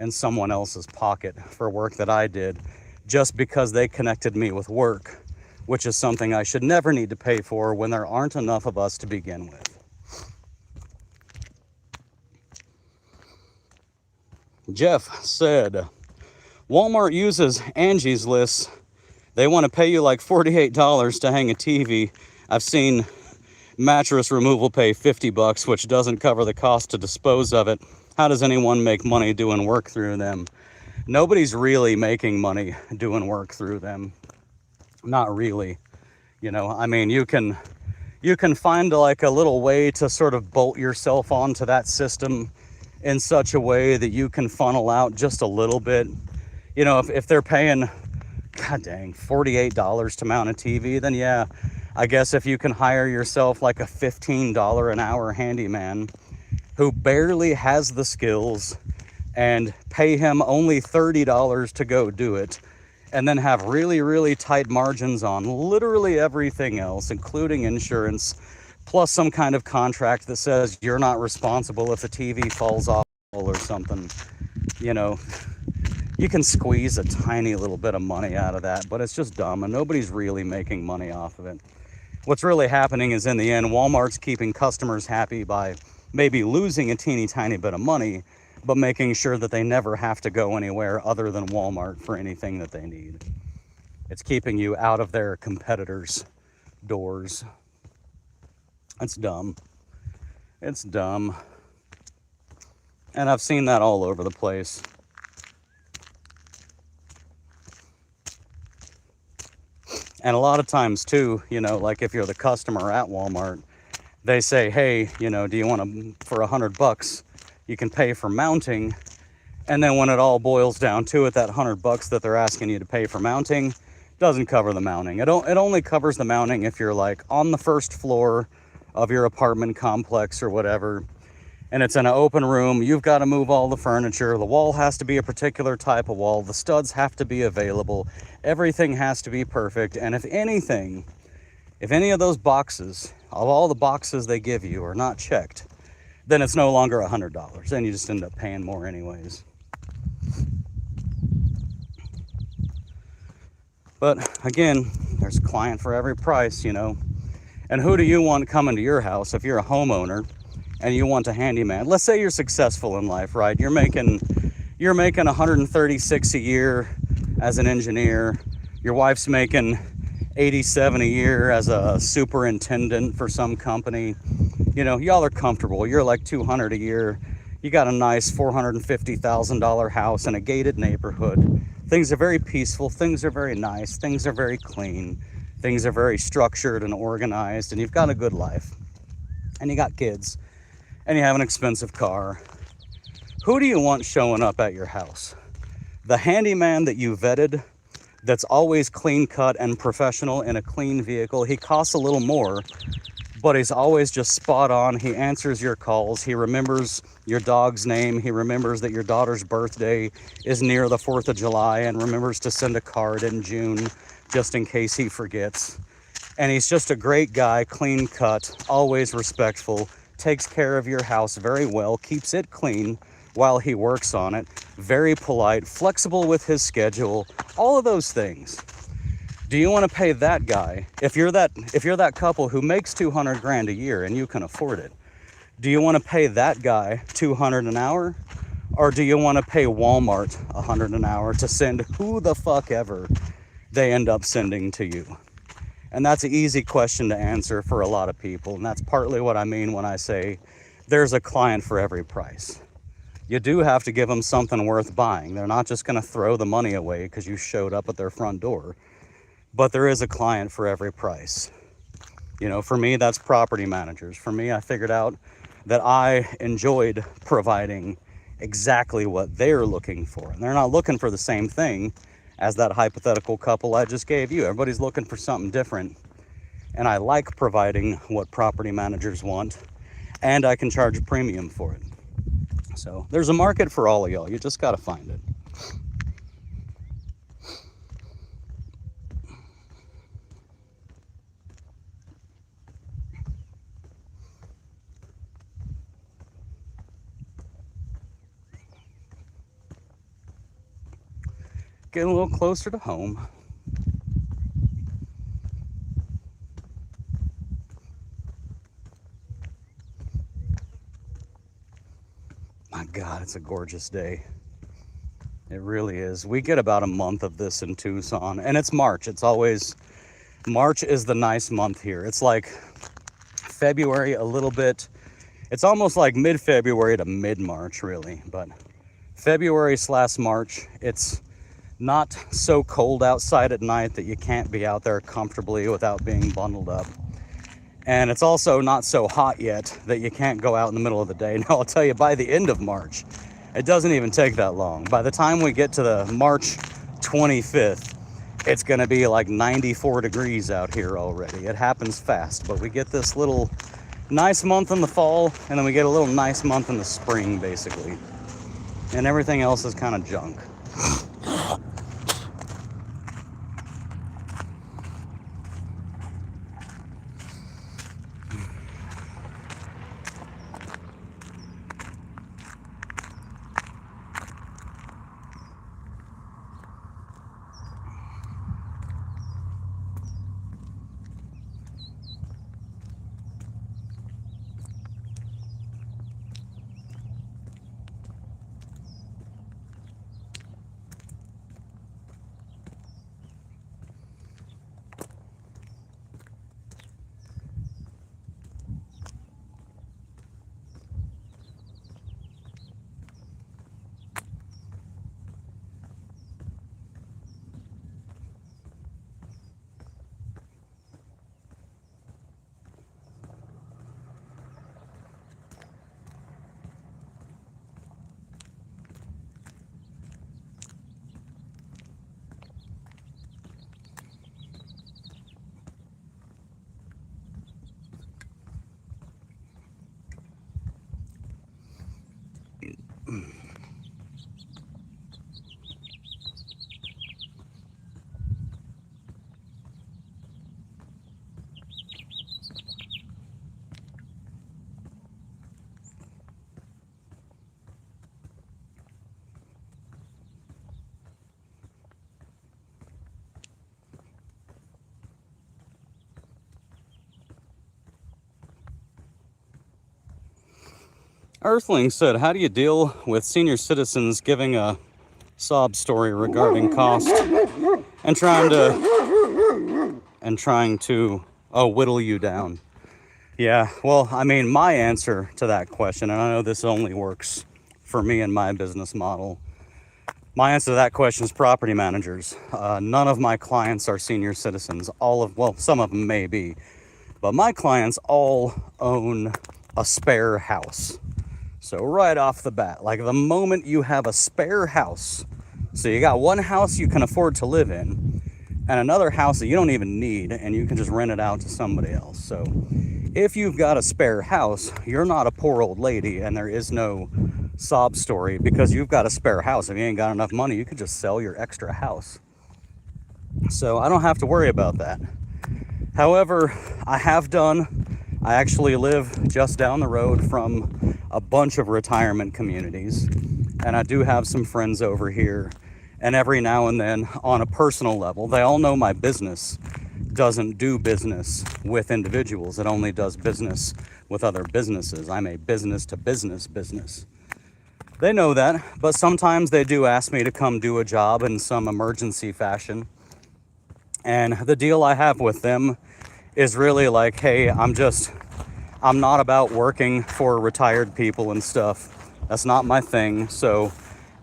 in someone else's pocket for work that I did just because they connected me with work, which is something I should never need to pay for when there aren't enough of us to begin with. Jeff said, Walmart uses Angie's List. They want to pay you like $48 to hang a TV. I've seen mattress removal pay $50, which doesn't cover the cost to dispose of it. How does anyone make money doing work through them? Nobody's really making money doing work through them. Not really. You know, I mean, you can find like a little way to sort of bolt yourself onto that system in such a way that you can funnel out just a little bit. You know, if they're paying, god dang, $48 to mount a TV, then yeah, I guess if you can hire yourself like a $15 an hour handyman who barely has the skills and pay him only $30 to go do it, and then have really, really tight margins on literally everything else, including insurance, plus some kind of contract that says you're not responsible if the TV falls off or something. You know, you can squeeze a tiny little bit of money out of that, but it's just dumb, and nobody's really making money off of it. What's really happening is, in the end, Walmart's keeping customers happy by maybe losing a teeny tiny bit of money, but making sure that they never have to go anywhere other than Walmart for anything that they need. It's keeping you out of their competitors' doors. It's dumb. It's dumb. And I've seen that all over the place. And a lot of times too, you know, like if you're the customer at Walmart, they say, hey, you know, do you want to, for $100, you can pay for mounting. And then when it all boils down to it, that $100 that they're asking you to pay for mounting Doesn't cover the mounting. It only covers the mounting if you're like on the first floor of your apartment complex or whatever, and it's in an open room. You've got to move all the furniture. The wall has to be a particular type of wall. The studs have to be available. Everything has to be perfect. And if anything, if any of those boxes, of all the boxes they give you, are not checked, then it's no longer $100. Then you just end up paying more anyways. But again, there's a client for every price, you know. And who do you want coming to your house if you're a homeowner and you want a handyman? Let's say you're successful in life, right? You're making 136 a year as an engineer. Your wife's making 87 a year as a superintendent for some company. You know, y'all are comfortable. You're like 200 a year. You got a nice $450,000 house in a gated neighborhood. Things are very peaceful. Things are very nice. Things are very clean. Things are very structured and organized, and you've got a good life. And you got kids, and you have an expensive car. Who do you want showing up at your house? The handyman that you vetted, that's always clean cut and professional in a clean vehicle. He costs a little more, but he's always just spot on. He answers your calls. He remembers your dog's name. He remembers that your daughter's birthday is near the 4th of July and remembers to send a card in June just in case he forgets. And he's just a great guy, clean cut, always respectful, takes care of your house very well, keeps it clean while he works on it, very polite, flexible with his schedule, all of those things. Do you want to pay that guy, if you're that couple who makes 200 grand a year and you can afford it, do you want to pay that guy 200 an hour? Or do you want to pay Walmart 100 an hour to send who the fuck ever they end up sending to you? And that's an easy question to answer for a lot of people. And that's partly what I mean when I say there's a client for every price. You do have to give them something worth buying. They're not just going to throw the money away because you showed up at their front door. But there is a client for every price. You know, for me, that's property managers. For me, I figured out that I enjoyed providing exactly what they're looking for. And they're not looking for the same thing as that hypothetical couple I just gave you. Everybody's looking for something different. And I like providing what property managers want, and I can charge a premium for it. So there's a market for all of y'all. You just got to find it. Getting a little closer to home. My God, it's a gorgeous day. It really is. We get about a month of this in Tucson, and it's March. It's always, March is the nice month here. It's like February a little bit. It's almost like mid-February to mid-March, really. But February/March, it's not so cold outside at night that you can't be out there comfortably without being bundled up. And it's also not so hot yet that you can't go out in the middle of the day. Now, I'll tell you, by the end of March, it doesn't even take that long. By the time we get to the March 25th, it's going to be like 94 degrees out here already. It happens fast, but we get this little nice month in the fall, and then we get a little nice month in the spring, basically. And everything else is kind of junk. Earthling said, how do you deal with senior citizens giving a sob story regarding cost and trying to whittle you down? Yeah, well, I mean, my answer to that question, and I know this only works for me and my business model, my answer to that question is property managers. None of my clients are senior citizens. Well, some of them may be, but my clients all own a spare house. So right off the bat, like the moment you have a spare house, so you got one house you can afford to live in and another house that you don't even need and you can just rent it out to somebody else. So if you've got a spare house, you're not a poor old lady and there is no sob story because you've got a spare house. If you ain't got enough money, you could just sell your extra house. So I don't have to worry about that. However, I actually live just down the road from a bunch of retirement communities, and I do have some friends over here, and every now and then on a personal level, they all know my business doesn't do business with individuals. It only does business with other businesses. I'm a business to business business. They know that, but sometimes they do ask me to come do a job in some emergency fashion. And the deal I have with them is really like, hey, I'm not about working for retired people and stuff. That's not my thing. So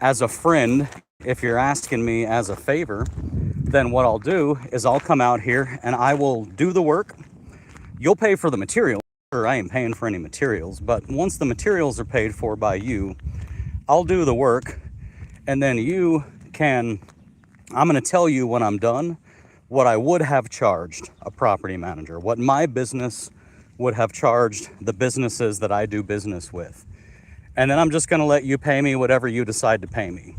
as a friend, if you're asking me as a favor, then what I'll do is I'll come out here and I will do the work. You'll pay for the material. Sure, I ain't paying for any materials, but once the materials are paid for by you, I'll do the work, and then I'm going to tell you when I'm done what I would have charged a property manager, what my business would have charged the businesses that I do business with. And then I'm just going to let you pay me whatever you decide to pay me.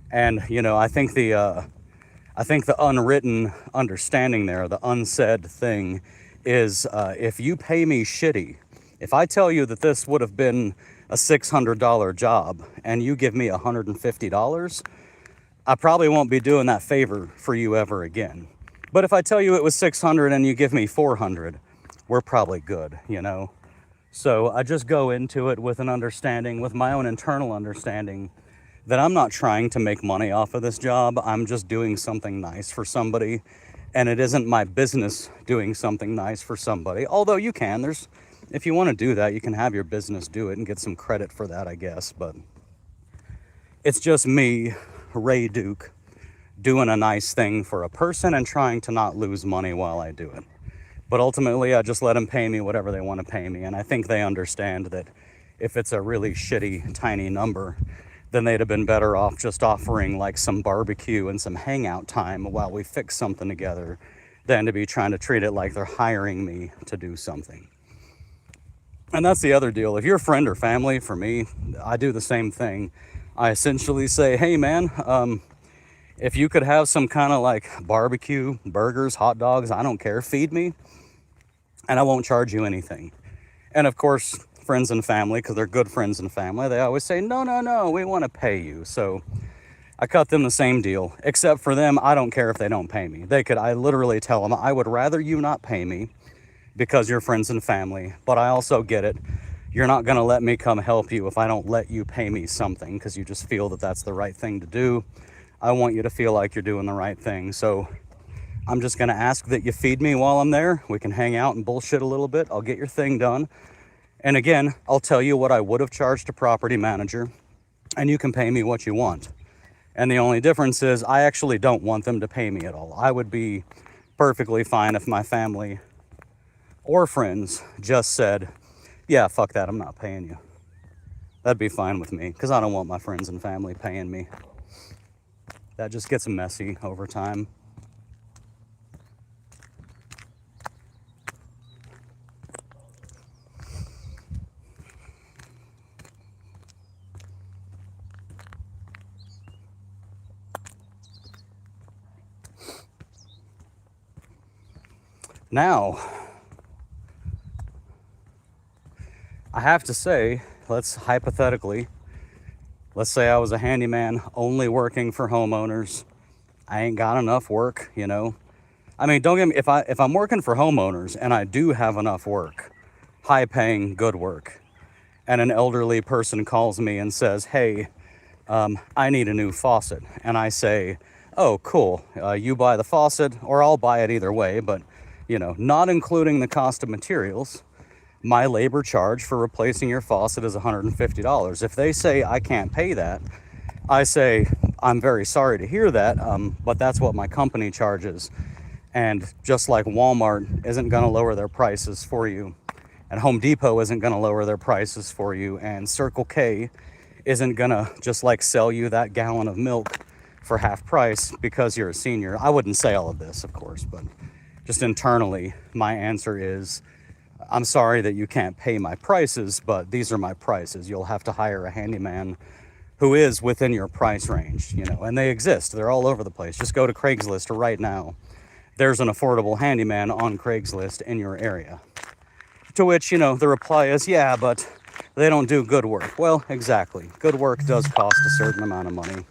And, I think the unwritten understanding there, the unsaid thing is, if you pay me shitty, if I tell you that this would have been a $600 job and you give me $150, I probably won't be doing that favor for you ever again. But if I tell you it was 600 and you give me 400, we're probably good, So I just go into it with an understanding, with my own internal understanding, that I'm not trying to make money off of this job. I'm just doing something nice for somebody. And it isn't my business doing something nice for somebody. Although you can, if you want to do that, you can have your business do it and get some credit for that, I guess. But it's just me, Ray Duke, doing a nice thing for a person and trying to not lose money while I do it. But ultimately, I just let them pay me whatever they want to pay me. And I think they understand that if it's a really shitty, tiny number, then they'd have been better off just offering like some barbecue and some hangout time while we fix something together than to be trying to treat it like they're hiring me to do something. And that's the other deal. If you're a friend or family, for me, I do the same thing. I essentially say, hey man, if you could have some kind of like barbecue, burgers, hot dogs, I don't care, feed me, and I won't charge you anything. And of course, friends and family, because they're good friends and family, they always say, no, we want to pay you. So I cut them the same deal, except for them, I don't care if they don't pay me. I literally tell them, I would rather you not pay me because you're friends and family, but I also get it. You're not going to let me come help you if I don't let you pay me something because you just feel that that's the right thing to do. I want you to feel like you're doing the right thing. So I'm just going to ask that you feed me while I'm there. We can hang out and bullshit a little bit. I'll get your thing done. And again, I'll tell you what I would have charged a property manager, and you can pay me what you want. And the only difference is I actually don't want them to pay me at all. I would be perfectly fine if my family or friends just said, yeah, fuck that, I'm not paying you. That'd be fine with me, because I don't want my friends and family paying me. That just gets messy over time. Now, I have to say, let's say I was a handyman only working for homeowners. I ain't got enough work, I mean, don't get me, if I'm working for homeowners and I do have enough work, high paying, good work, and an elderly person calls me and says, hey, I need a new faucet. And I say, oh, cool. You buy the faucet, or I'll buy it either way, but, you know, not including the cost of materials, my labor charge for replacing your faucet is $150. If they say I can't pay that, I say, I'm very sorry to hear that, but that's what my company charges. And just like Walmart isn't going to lower their prices for you, and Home Depot isn't going to lower their prices for you, and Circle K isn't going to just like sell you that gallon of milk for half price because you're a senior. I wouldn't say all of this, of course, but just internally, my answer is, I'm sorry that you can't pay my prices, but these are my prices. You'll have to hire a handyman who is within your price range, you know, and they exist. They're all over the place. Just go to Craigslist right now. There's an affordable handyman on Craigslist in your area. To which, you know, the reply is, yeah, but they don't do good work. Well, exactly. Good work does cost a certain amount of money.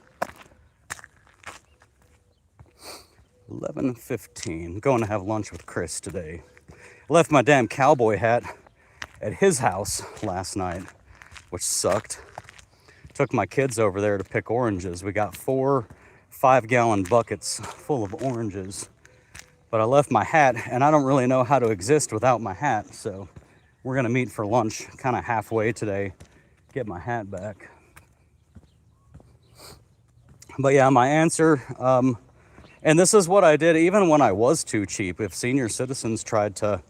11:15. Going to have lunch with Chris today. Left my damn cowboy hat at his house last night, which sucked. Took my kids over there to pick oranges. We got 4 5-gallon buckets full of oranges. But I left my hat, and I don't really know how to exist without my hat, so we're gonna meet for lunch kind of halfway today, get my hat back. But yeah, my answer, and this is what I did even when I was too cheap. If senior citizens tried to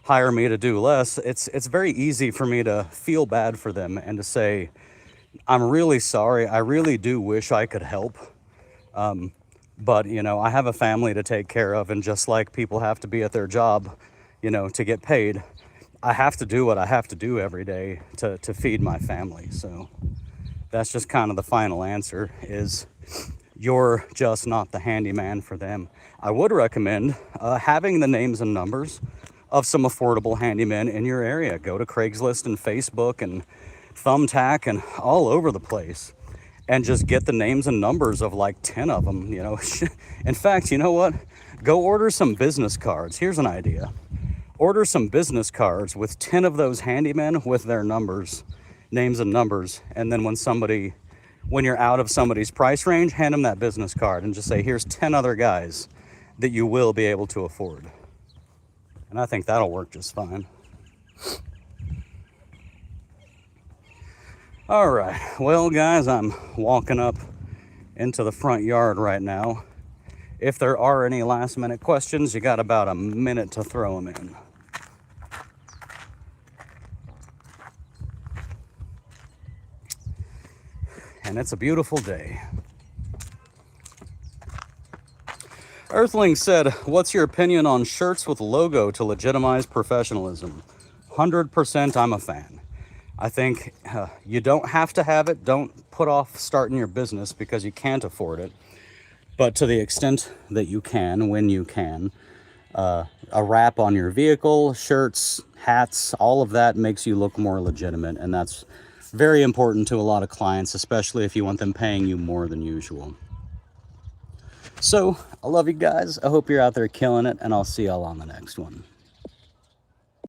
hire me to do less, it's very easy for me to feel bad for them and to say, I'm really sorry. I really do wish I could help. But, you know, I have a family to take care of, and just like people have to be at their job, you know, to get paid, I have to do what I have to do every day to feed my family. So that's just kind of the final answer is you're just not the handyman for them. I would recommend having the names and numbers of some affordable handymen in your area. Go to Craigslist and Facebook and Thumbtack and all over the place, and just get the names and numbers of like 10 of them, you know. In fact, you know what? Go order some business cards. Here's an idea. Order some business cards with 10 of those handymen with their numbers, names and numbers, and then when you're out of somebody's price range, hand them that business card and just say, here's 10 other guys that you will be able to afford. And I think that'll work just fine. All right, well guys, I'm walking up into the front yard right now. If there are any last minute questions, you got about a minute to throw them in. And it's a beautiful day. Earthling said, what's your opinion on shirts with logo to legitimize professionalism? 100% I'm a fan. I think you don't have to have it. Don't put off starting your business because you can't afford it. But to the extent that you can, when you can, a wrap on your vehicle, shirts, hats, all of that makes you look more legitimate. And that's very important to a lot of clients, especially if you want them paying you more than usual. So, I love you guys. I hope you're out there killing it, and I'll see y'all on the next one.